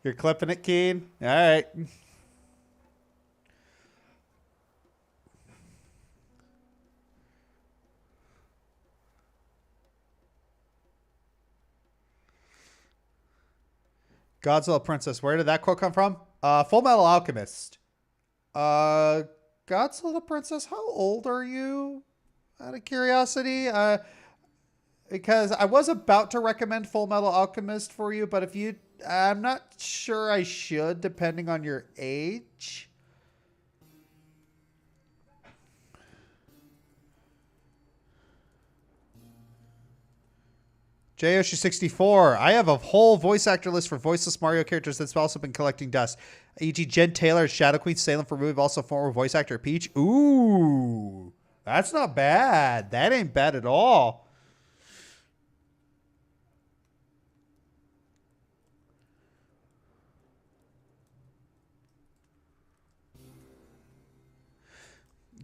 Speaker 1: You're clipping it, Kean? All right. Godzilla Princess. Where did that quote come from? Full Metal Alchemist. Godzilla Princess, how old are you? Out of curiosity. Because I was about to recommend Full Metal Alchemist for you, but if you... I'm not sure I should, depending on your age. JYoshi64. I have a whole voice actor list for voiceless Mario characters that's also been collecting dust. E.g. Jen Taylor, Shadow Queen, Salem for Move, also former voice actor Peach. Ooh, that's not bad. That ain't bad at all.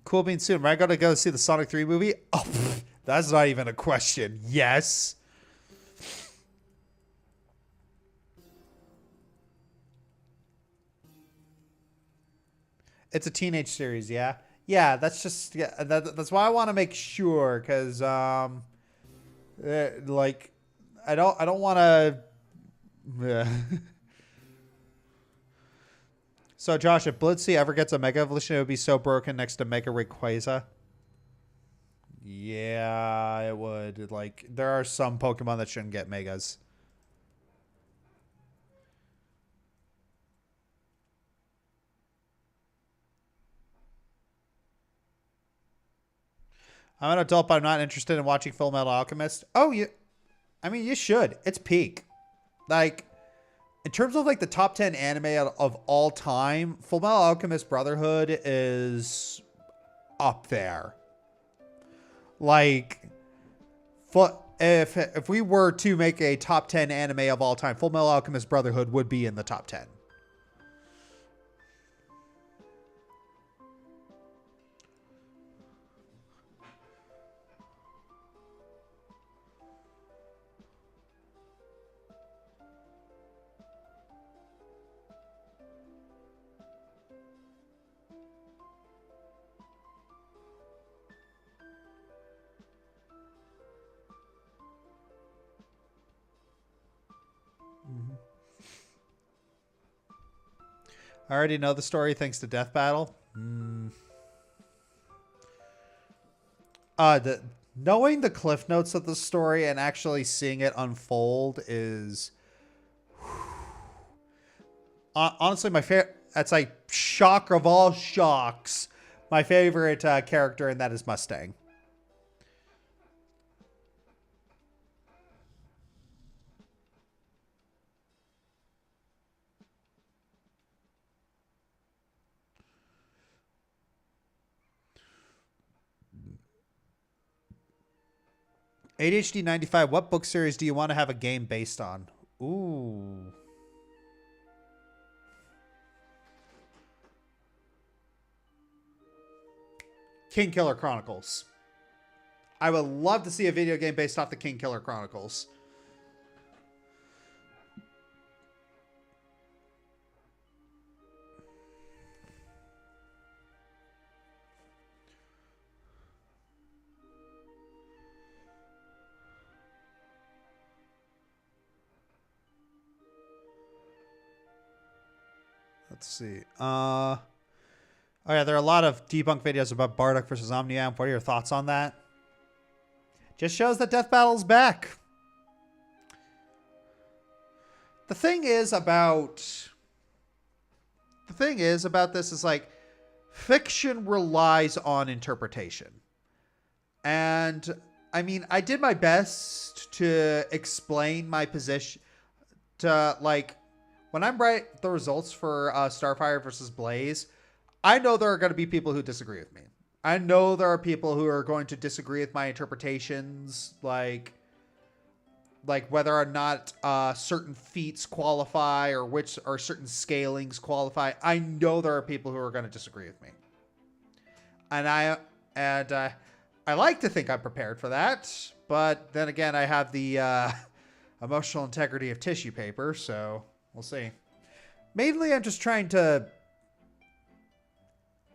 Speaker 1: Cool being soon. Am I going to go see the Sonic 3 movie? Oh, that's not even a question. Yes. It's a teenage series, yeah. Yeah, that's just that's why I want to make sure, because like I don't want to. Yeah. So Josh, if Blitzy ever gets a Mega Evolution, it would be so broken next to Mega Rayquaza. Yeah, it would. Like, there are some Pokemon that shouldn't get Megas. I'm an adult, but I'm not interested in watching Full Metal Alchemist. Oh, I mean, you should. It's peak. Like, in terms of like the top 10 anime of all time, Full Metal Alchemist Brotherhood is up there. Like, if we were to make a top 10 anime of all time, Full Metal Alchemist Brotherhood would be in the top 10. I already know the story thanks to Death Battle. Knowing the cliff notes of the story and actually seeing it unfold is honestly my favorite. That's like shock of all shocks. My favorite character, and that is Mustang. ADHD 95, what book series do you want to have a game based on? Ooh. King Killer Chronicles. I would love to see a video game based off the King Killer Chronicles. Let's see. Oh yeah, there are a lot of debunk videos about Bardock versus Omniamp. What are your thoughts on that? Just shows that Death Battle's back. The thing is about this is like fiction relies on interpretation. And I mean, I did my best to explain my position to like when I'm writing the results for Starfire versus Blaze, I know there are going to be people who disagree with me. I know there are people who are going to disagree with my interpretations, like whether or not certain feats qualify or certain scalings qualify. I know there are people who are going to disagree with me, and I like to think I'm prepared for that. But then again, I have the emotional integrity of tissue paper, so we'll see. Mainly, I'm just trying to.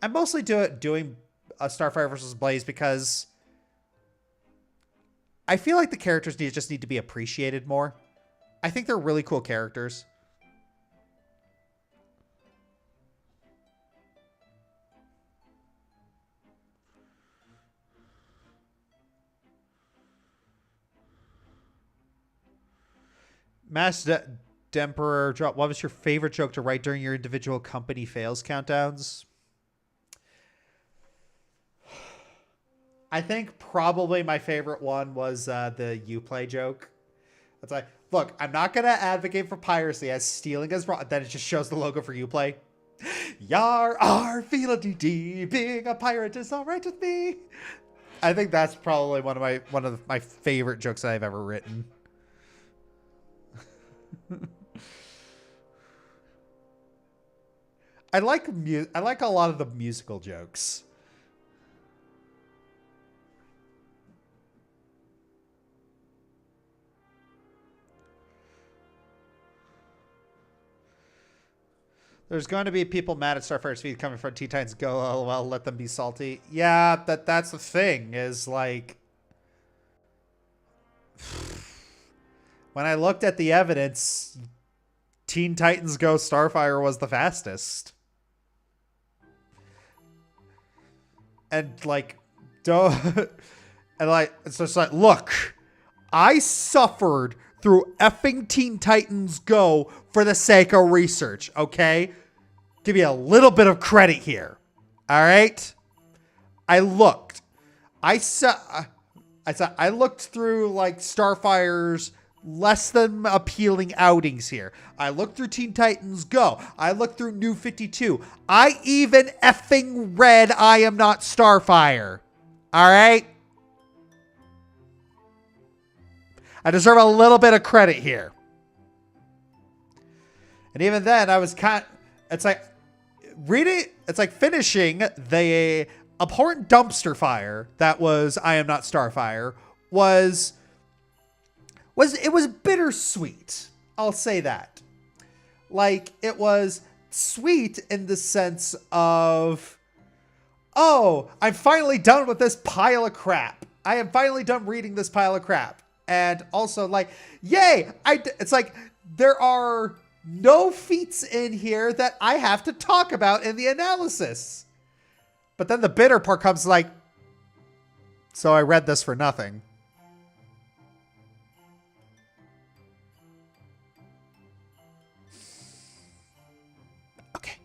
Speaker 1: I'm mostly doing a Starfire versus Blaze because I feel like the characters just need to be appreciated more. I think they're really cool characters. Mass Demperor drop. What was your favorite joke to write during your individual company fails countdowns? I think probably my favorite one was the Uplay joke. It's like, look, I'm not going to advocate for piracy as stealing is wrong. Then it just shows the logo for Uplay. Yar, ar, feel DD, being a pirate is all right with me. I think that's probably one of my favorite jokes I've ever written. I like a lot of the musical jokes. There's going to be people mad at Starfire's feed coming from Teen Titans Go, LOL, let them be salty. Yeah, that's the thing, is like... When I looked at the evidence, Teen Titans Go Starfire was the fastest. And like, don't... And like, it's just like, look, I suffered through effing Teen Titans Go for the sake of research, okay? Give me a little bit of credit here, all right? I looked. I looked through like Starfire's less than appealing outings here. I looked through Teen Titans Go. I looked through New 52. I even effing read I Am Not Starfire. All right? I deserve a little bit of credit here. And even then, I was it's like reading, it's like finishing the abhorrent dumpster fire that was I Am Not Starfire was bittersweet. I'll say that. Like, it was sweet in the sense of, oh, I'm finally done with this pile of crap. I am finally done reading this pile of crap. And also, like, yay! It's like, there are no feats in here that I have to talk about in the analysis. But then the bitter part comes like, so I read this for nothing. Okay.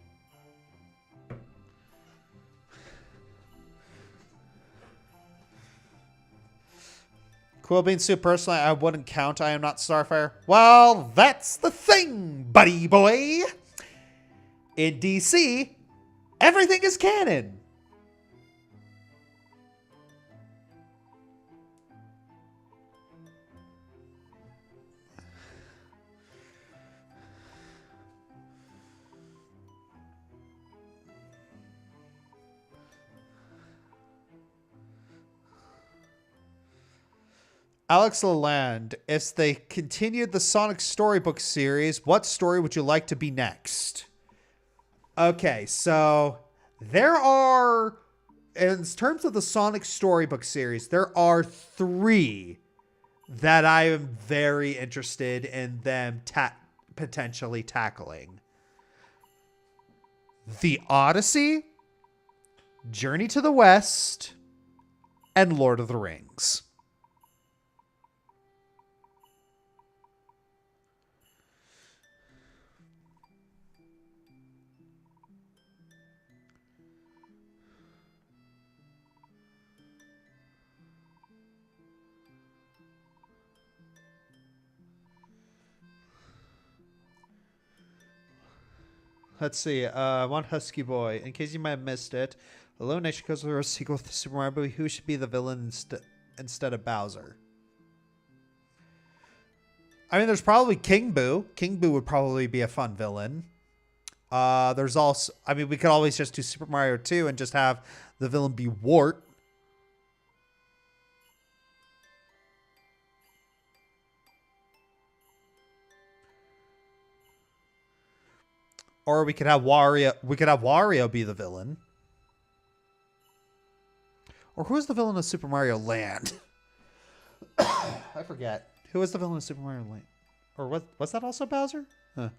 Speaker 1: Cool Bean Soup, personally, I wouldn't count I Am Not Starfire. Well, that's the thing, buddy boy. In DC, everything is canon. Alex Lalande, if they continued the Sonic Storybook series, what story would you like to be next? Okay, so there are, in terms of the Sonic Storybook series, there are 3 that I am very interested in them potentially tackling. The Odyssey, Journey to the West, and Lord of the Rings. Let's see. One Husky Boy. In case you might have missed it, Illumination goes for a sequel to Super Mario, but who should be the villain instead of Bowser? I mean, there's probably King Boo. King Boo would probably be a fun villain. There's also, I mean, we could always just do Super Mario 2 and just have the villain be Wart. Or we could have Wario. We could have Wario be the villain. Or who's the villain of Super Mario Land? I forget. Who was the villain of Super Mario Land? Or was that also Bowser? Huh.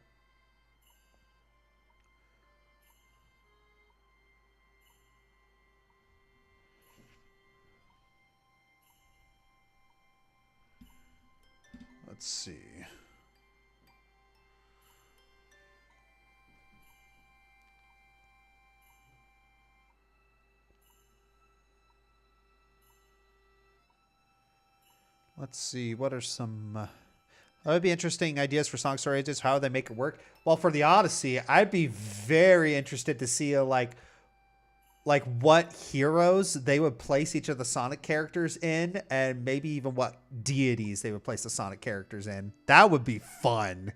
Speaker 1: Let's see. Let's see. What are some... that would be interesting ideas for Sonic Story Ages. How would they make it work? Well, for the Odyssey, I'd be very interested to see like what heroes they would place each of the Sonic characters in, and maybe even what deities they would place the Sonic characters in. That would be fun.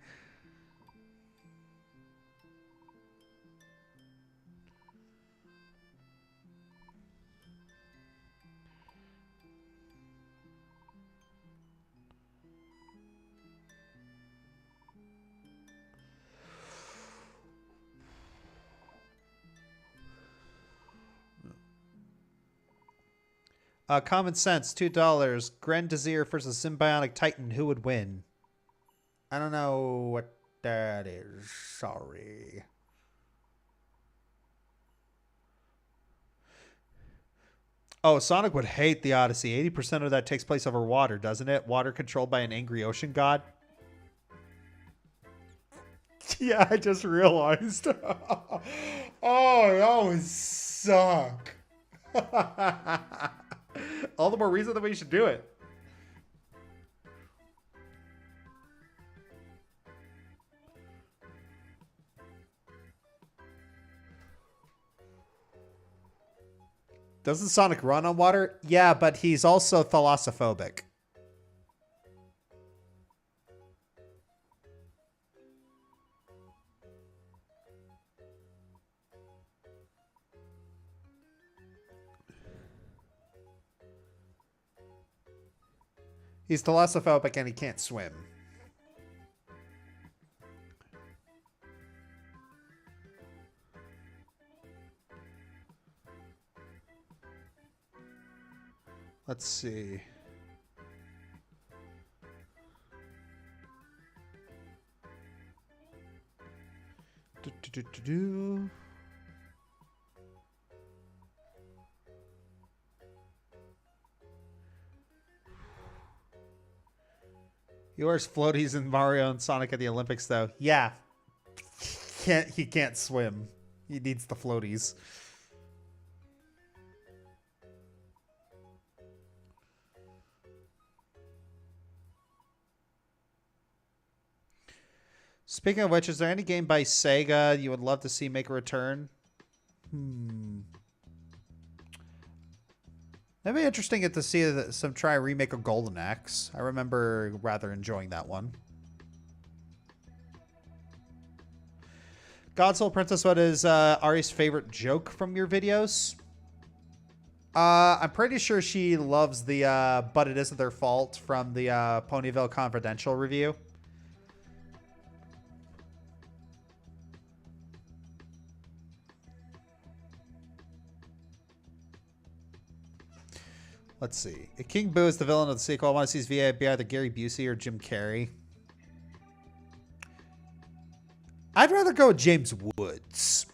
Speaker 1: Common sense, $2. Grendizer versus Symbionic Titan. Who would win? I don't know what that is. Sorry. Oh, Sonic would hate the Odyssey. 80% of that takes place over water, doesn't it? Water controlled by an angry ocean god. Yeah, I just realized. Oh, that would suck. All the more reason that we should do it. Doesn't Sonic run on water? Yeah, but he's also thalassophobic. He's thalassophobic and he can't swim. Let's see. He wears floaties in Mario and Sonic at the Olympics, though. Yeah. He can't swim. He needs the floaties. Speaking of which, is there any game by Sega you would love to see make a return? That'd be interesting to see some try a remake of Golden Axe. I remember rather enjoying that one. Godsoul Princess, what is Ari's favorite joke from your videos? I'm pretty sure she loves the But It Isn't Their Fault from the Ponyville Confidential review. Let's see. If King Boo is the villain of the sequel, I want to see his VA be either Gary Busey or Jim Carrey. I'd rather go with James Woods.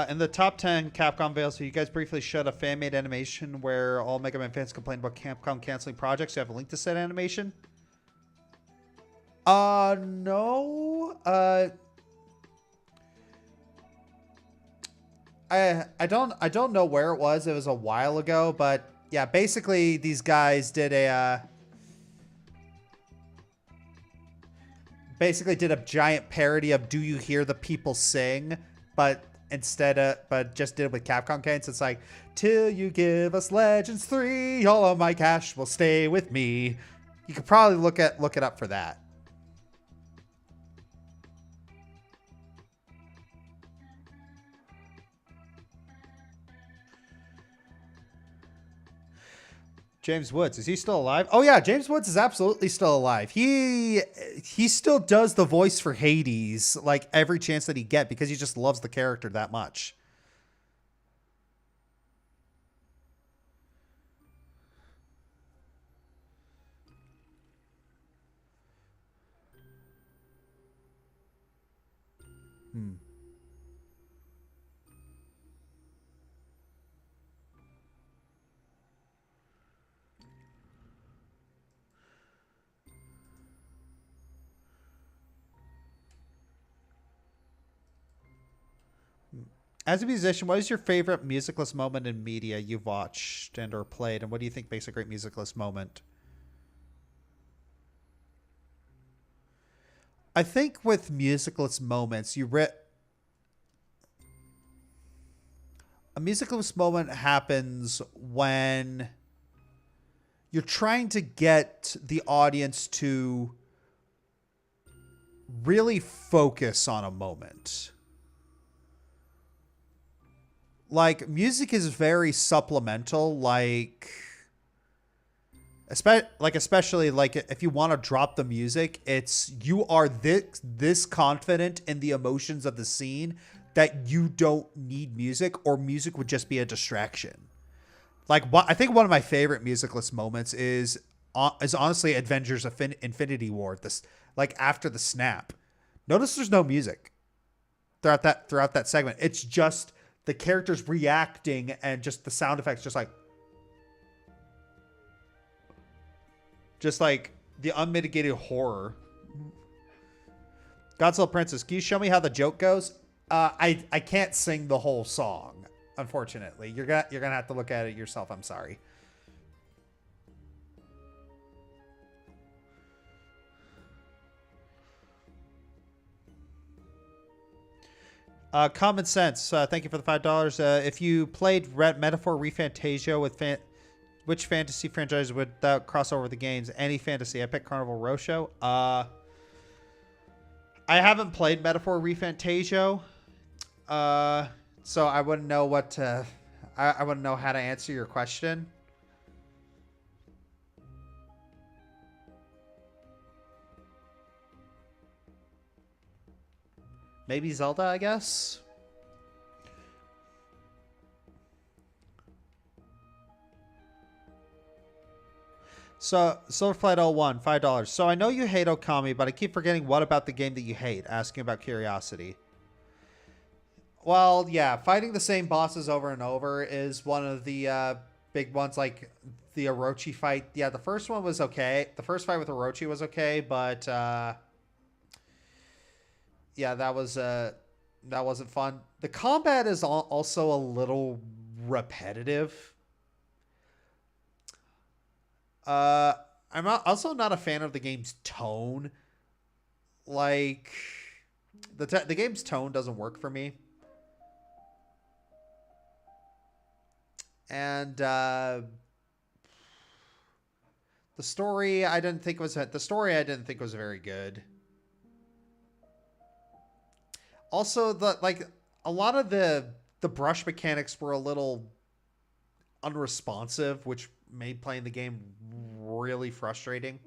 Speaker 1: In the top 10 Capcom fails, so you guys briefly showed a fan-made animation where all Mega Man fans complained about Capcom canceling projects. You have a link to said animation? No. I don't know where it was. It was a while ago, but yeah, basically these guys did a giant parody of "Do You Hear the People Sing?" but just did it with Capcom games. It's like, till you give us Legends 3, all of my cash will stay with me. You could probably look it up for that. James Woods, is he still alive? Oh yeah, James Woods is absolutely still alive. He still does the voice for Hades like every chance that he gets because he just loves the character that much. As a musician, what is your favorite musicless moment in media you've watched and or played, and what do you think makes a great musicless moment? I think with musicless moments, a musicless moment happens when you're trying to get the audience to really focus on a moment. Like, music is very supplemental, especially like if you want to drop the music, it's you are this confident in the emotions of the scene that you don't need music, or music would just be a distraction. Like, I think one of my favorite musicless moments is honestly Avengers Infinity War. This, like, after the snap, notice there's no music throughout that segment. It's just the characters reacting and just the sound effects, just like. Just like the unmitigated horror. Godzilla Princess, can you show me how the joke goes? I can't sing the whole song, unfortunately. You're gonna have to look at it yourself. I'm sorry. Common Sense, thank you for the $5. If you played Metaphor ReFantasia with which fantasy franchise would that cross over the games? Any fantasy. I picked Carnival Roadshow. I haven't played Metaphor ReFantasia, so I wouldn't know what to... I wouldn't know how to answer your question. Maybe Zelda, I guess. So, Silverflight 01, $5. So I know you hate Okami, but I keep forgetting what about the game that you hate. Asking about curiosity. Well, yeah, fighting the same bosses over and over is one of the big ones, like the Orochi fight. Yeah, the first one was okay. The first fight with Orochi was okay, but yeah, that wasn't fun. The combat is also a little repetitive. I'm also not a fan of the game's tone. Like, the game's tone doesn't work for me. And the story I didn't think was very good. Also, a lot of the brush mechanics were a little unresponsive, which made playing the game really frustrating.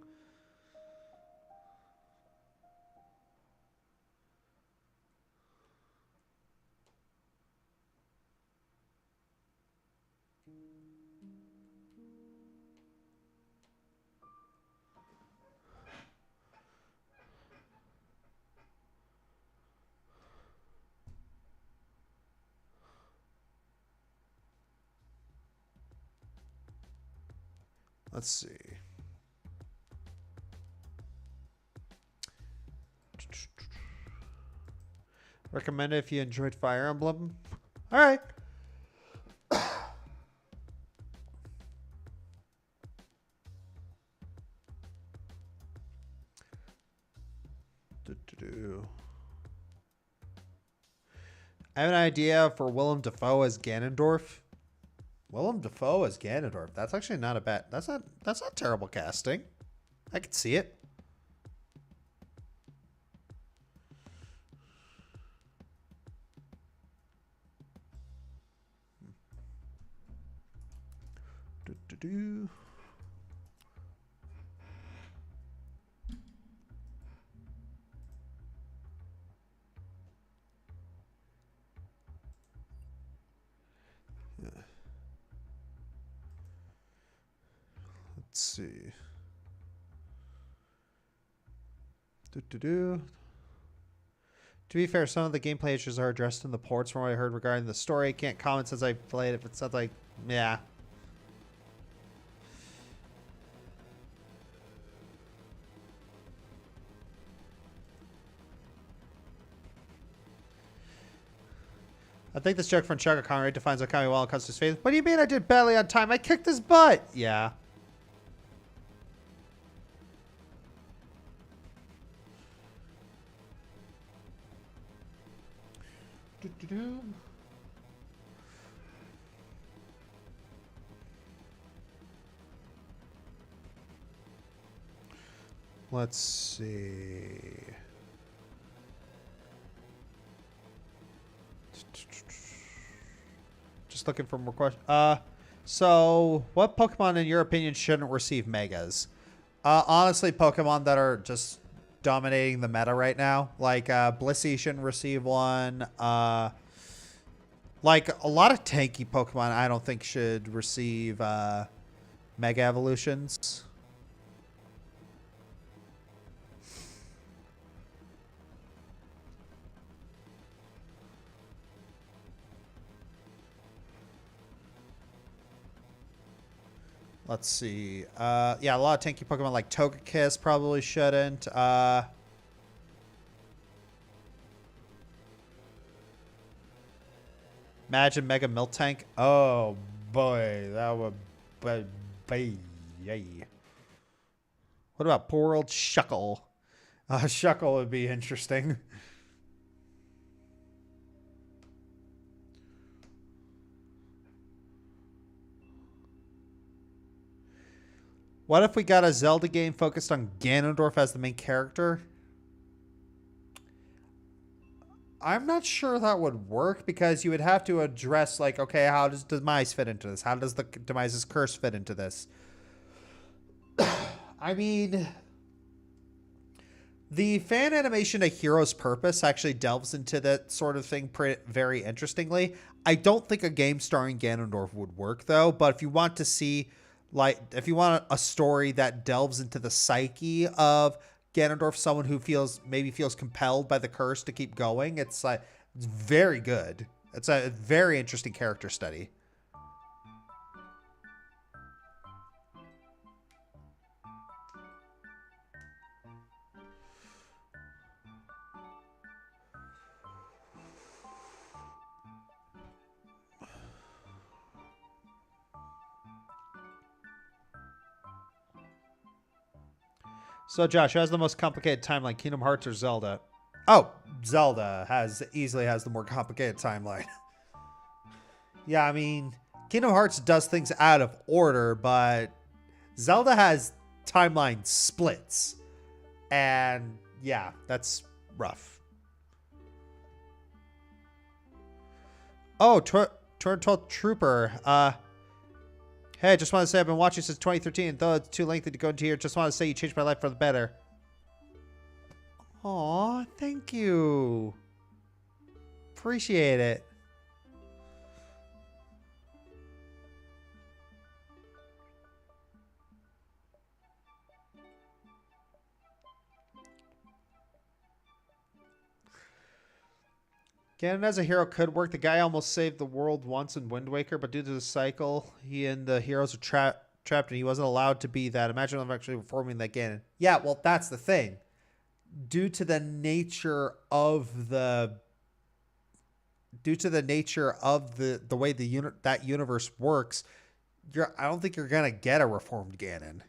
Speaker 1: Let's see. Recommend it if you enjoyed Fire Emblem. All right. I have an idea for Willem Dafoe as Ganondorf. Willem Dafoe as Ganondorf. That's actually not a bad... That's not terrible casting. I could see it. Let's see. To be fair, some of the gameplay issues are addressed in the ports from what I heard regarding the story. Can't comment since I played it, but it sounds like, yeah. I think this joke from Chugga Conrad defines Okami well and comes to his face. What do you mean I did badly on time? I kicked his butt! Yeah. Let's see. Just looking for more questions. So what Pokemon in your opinion shouldn't receive Megas? Honestly, Pokemon that are just dominating the meta right now. Like Blissey shouldn't receive one. Like a lot of tanky Pokemon I don't think should receive Mega Evolutions. Let's see. Yeah, a lot of tanky Pokemon like Togekiss probably shouldn't. Imagine Mega Miltank. Oh boy, that would be yay. What about poor old Shuckle? Shuckle would be interesting. What if we got a Zelda game focused on Ganondorf as the main character? I'm not sure that would work because you would have to address, like, okay, how does Demise fit into this? How does the Demise's curse fit into this? I mean, the fan animation A Hero's Purpose actually delves into that sort of thing very interestingly. I don't think a game starring Ganondorf would work, though, but if you want to see, like, if you want a story that delves into the psyche of Ganondorf, someone who maybe feels compelled by the curse to keep going, it's very good. It's a very interesting character study. So, Josh, who has the most complicated timeline, Kingdom Hearts or Zelda? Oh, Zelda easily has the more complicated timeline. Yeah, I mean, Kingdom Hearts does things out of order, but Zelda has timeline splits. And yeah, that's rough. Oh, Turtle Trooper. Hey, just want to say I've been watching since 2013. Though it's too lengthy to go into here, just want to say you changed my life for the better. Aw, thank you. Appreciate it. Ganon as a hero could work. The guy almost saved the world once in Wind Waker, but due to the cycle, he and the heroes are trapped and he wasn't allowed to be that. Imagine them actually reforming that Ganon. Yeah, well, that's the thing. Due to the nature of the way that universe works, I don't think you're gonna get a reformed Ganon.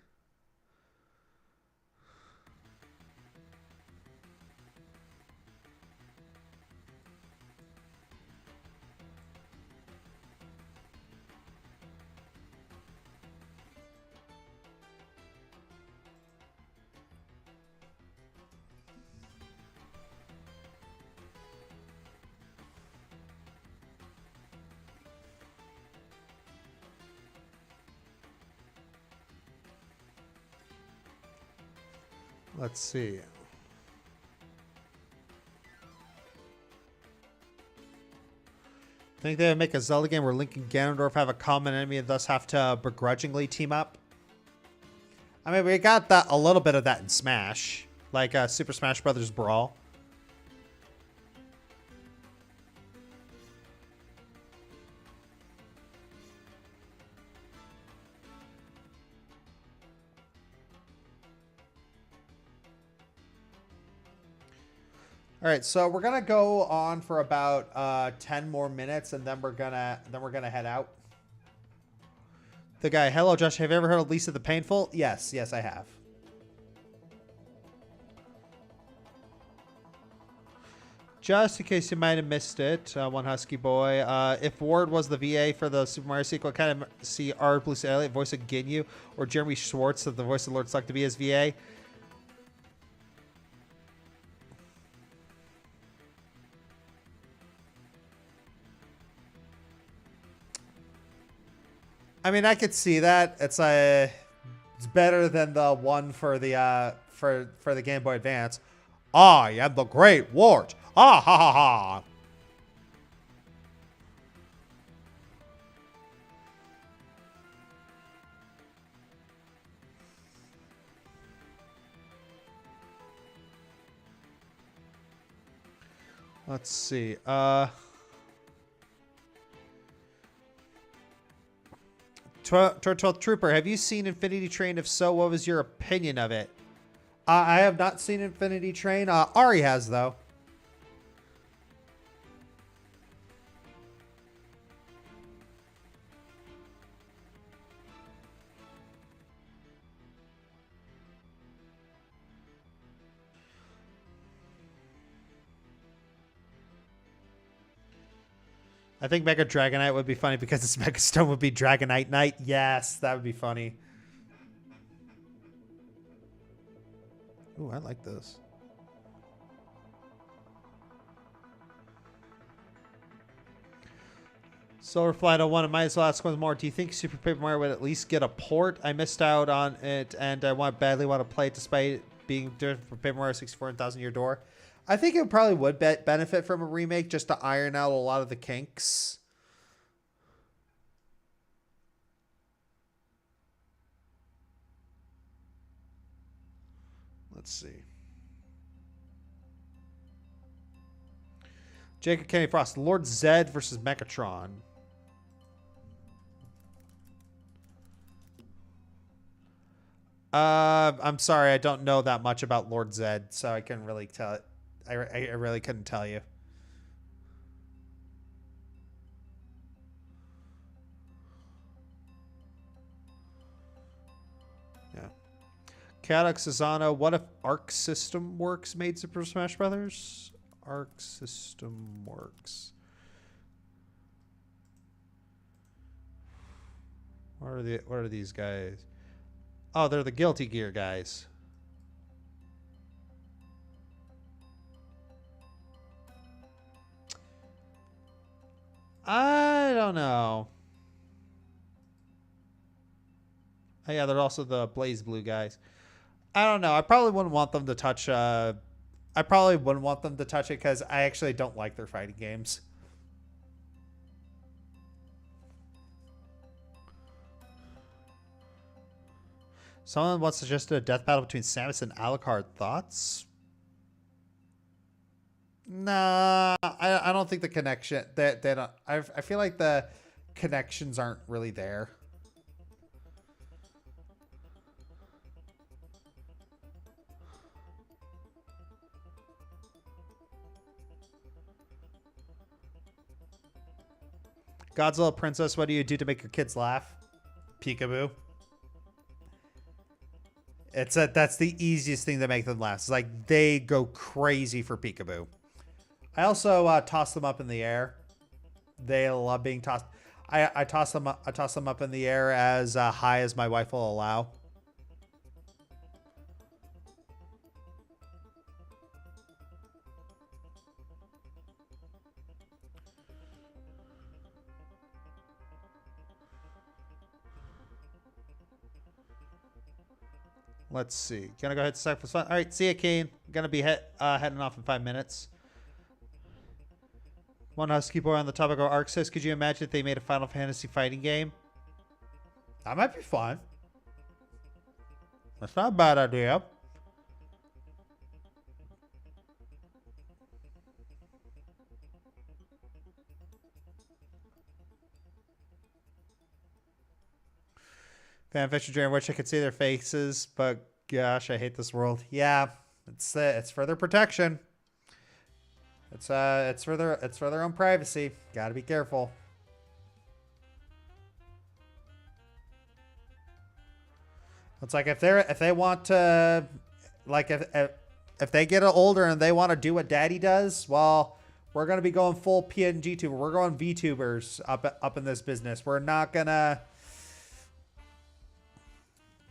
Speaker 1: Let's see. Think they would make a Zelda game where Link and Ganondorf have a common enemy and thus have to begrudgingly team up? I mean, we got a little bit of that in Smash, like Super Smash Bros. Brawl. All right, so we're gonna go on for about 10 more minutes, and then we're gonna head out. The guy, hello, Josh. Have you ever heard of Lisa the Painful? Yes, I have. Just in case you might have missed it, one husky boy. If Ward was the VA for the Super Mario sequel, kind of see Art Blue Elliott, voice of Ginyu, or Jeremy Schwartz, the voice of Lord Sluck, to be his VA. I mean, I could see that. It's better than the one for the for the Game Boy Advance. I am the Great Wart. Ah ha ha ha. Let's see. Turtle Trooper, have you seen Infinity Train? If so, what was your opinion of it? I have not seen Infinity Train. Ari has, though. I think Mega Dragonite would be funny because its Mega Stone would be Dragonite Knight. Yes, that would be funny. Ooh, I like this. Silver Flight 01, I might as well ask one more. Do you think Super Paper Mario would at least get a port? I missed out on it, and I badly want to play it despite it being different from Paper Mario 64 and 1000 Year Door. I think it probably would benefit from a remake just to iron out a lot of the kinks. Let's see. Jacob Kenny Frost, Lord Zed versus Megatron. I'm sorry, I don't know that much about Lord Zed, so I couldn't really tell it. I really couldn't tell you. Yeah. Chaotic Susanna, what if Arc System Works made Super Smash Brothers? Arc System Works. What are these guys? Oh, they're the Guilty Gear guys. I don't know. Oh, yeah, they're also the Blaze Blue guys. I don't know. I probably wouldn't want them to touch. I probably wouldn't want them to touch it because I actually don't like their fighting games. Someone once suggested a death battle between Samus and Alucard. Thoughts? Nah, I don't think the connection that I feel like the connections aren't really there. Godzilla Princess, what do you do to make your kids laugh? Peekaboo. That's the easiest thing to make them laugh. It's like they go crazy for Peekaboo. I also toss them up in the air. They love being tossed. I toss them up. I toss them up in the air as high as my wife will allow. Let's see. Gonna go ahead and start for fun. All right, see ya, Kean. Gonna be heading off in 5 minutes. One Husky Boy on the topic of Arc says, could you imagine if they made a Final Fantasy fighting game? That might be fun. That's not a bad idea. Fanfiction Dream, wish I could see their faces, but gosh, I hate this world. Yeah, it's for their protection. It's for their own privacy. Got to be careful. It's like if they want to, like if they get older and they want to do what Daddy does, well, we're gonna be going full PNG tuber. We're going VTubers up in this business. We're not gonna.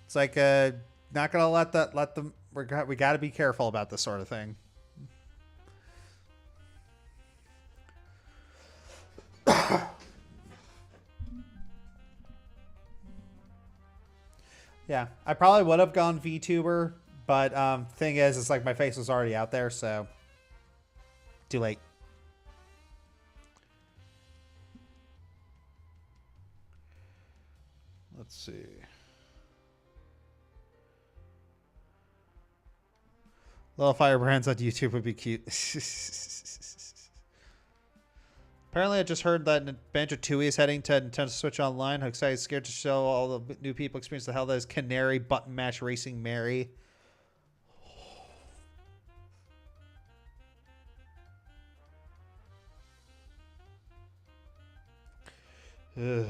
Speaker 1: It's like not gonna let them. We got to be careful about this sort of thing. Yeah, I probably would have gone VTuber, but thing is, it's like my face was already out there, so too late. Let's see. Little firebrands on YouTube would be cute. Apparently, I just heard that Banjo-Tooie is heading to Nintendo Switch Online. How excited, scared to show all the new people experience the hell that is Canary Button Mash Racing Mary. Ugh.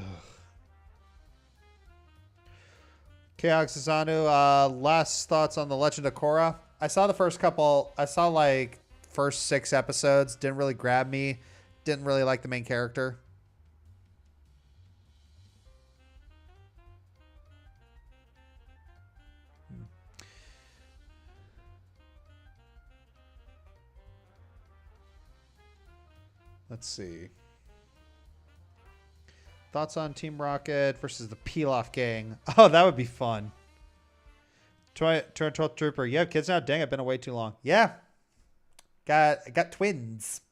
Speaker 1: Chaos Zanu, last thoughts on The Legend of Korra. I saw the first couple, I saw like first 6 episodes. Didn't really grab me. Didn't really like the main character. Let's see. Thoughts on Team Rocket versus the Peel-Off Gang. Oh, that would be fun. Turn 12th Trooper. You have kids now? Dang, I've been away too long. Yeah. Got twins.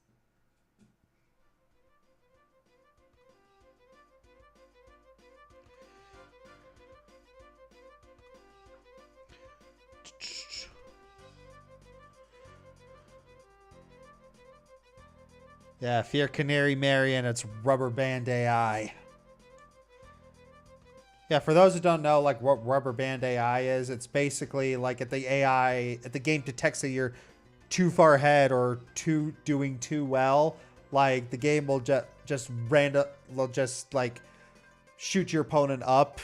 Speaker 1: Yeah, Fear Canary Mary and its rubber band AI. Yeah, for those who don't know, like what rubber band AI is, it's basically like if the game detects that you're too far ahead or doing too well, like the game will just like shoot your opponent up,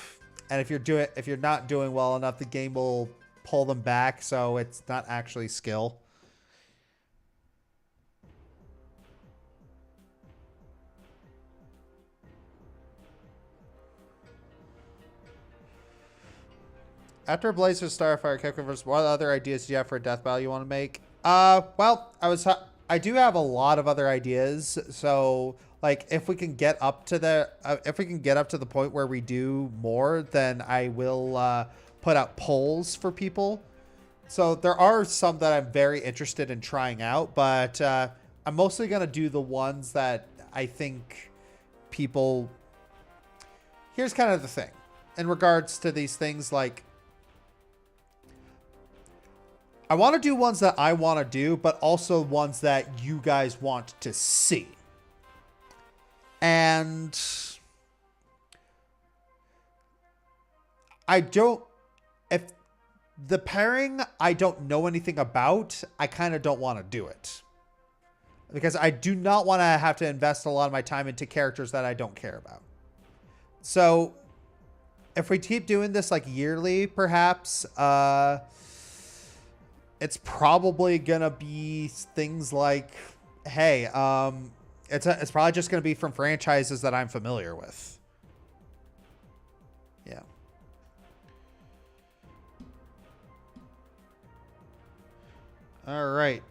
Speaker 1: and if you're not doing well enough, the game will pull them back. So it's not actually skill. After Blazer Starfire Kickers, what other ideas do you have for a death battle you want to make? Well, I do have a lot of other ideas. So, like, if we can get up to the point where we do more, then I will put out polls for people. So there are some that I'm very interested in trying out, but I'm mostly gonna do the ones that I think people. Here's kind of the thing, in regards to these things, like, I want to do ones that I want to do, but also ones that you guys want to see. And if the pairing I don't know anything about, I kind of don't want to do it. Because I do not want to have to invest a lot of my time into characters that I don't care about. So if we keep doing this like yearly, perhaps, it's probably gonna be things like, hey, it's probably just gonna be from franchises that I'm familiar with. Yeah. All right.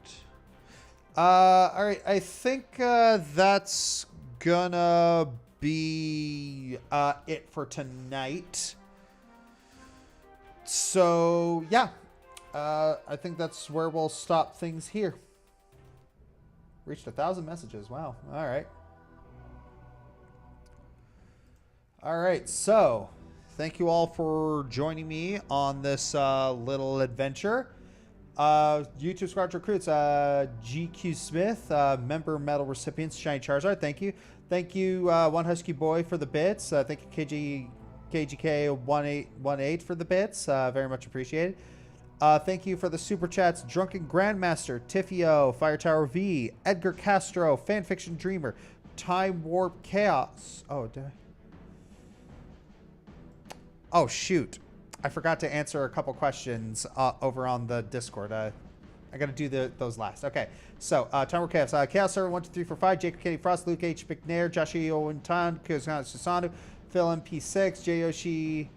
Speaker 1: All right. I think that's gonna be it for tonight. So yeah. I think that's where we'll stop things here. Reached 1,000 messages. Wow. All right. All right. So thank you all for joining me on this little adventure. YouTube Squad Recruits, GQ Smith, member medal recipients, Shiny Charizard. Thank you. Thank you, One Husky Boy, for the bits. Thank you, KGK1818 for the bits. Very much appreciated. Thank you for the super chats. Drunken Grandmaster, Tiffio, Fire Tower V, Edgar Castro, Fanfiction Dreamer, Time Warp Chaos. Oh, oh shoot. I forgot to answer a couple questions over on the Discord. I got to do those last. Okay, so Time Warp Chaos. Chaos Server 12345, Jacob Kenny Frost, Luke H. McNair, Josh Owentan, Kuzan Susanu, Phil MP6, Joshi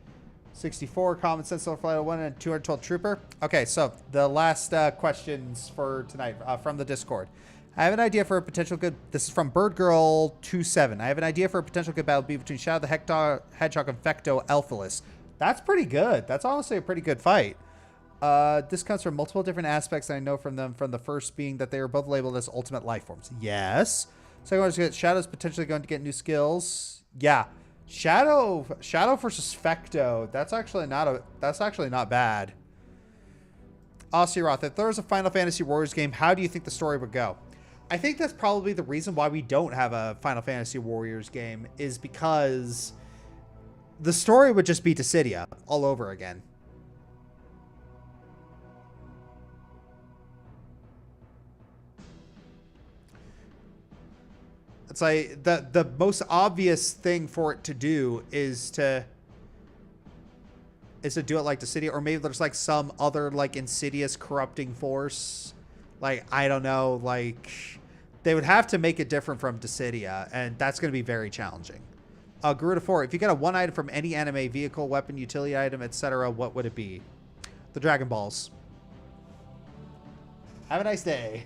Speaker 1: 64, Common Sense, Flight 01, and 212 Trooper. Okay, so the last questions for tonight from the Discord. I have an idea for a potential good... This is from BirdGirl27. I have an idea for a potential good battle between Shadow the Hedgehog and Fecto Elphalus. That's pretty good. That's honestly a pretty good fight. This comes from multiple different aspects that I know from them. From the first being that they are both labeled as ultimate life forms. Yes. Second one is Shadow's potentially going to get new skills. Yeah. Shadow versus Fecto. That's actually not bad. Aussie Roth, if there was a Final Fantasy Warriors game, how do you think the story would go? I think that's probably the reason why we don't have a Final Fantasy Warriors game, is because the story would just be Dissidia all over again. It's like the most obvious thing for it to do is to do it like Dissidia, or maybe there's like some other like insidious corrupting force. Like, I don't know, like they would have to make it different from Dissidia, and that's going to be very challenging. Garuda 4, if you get a 1 item from any anime, vehicle, weapon, utility item, etc., what would it be? The Dragon Balls. Have a nice day.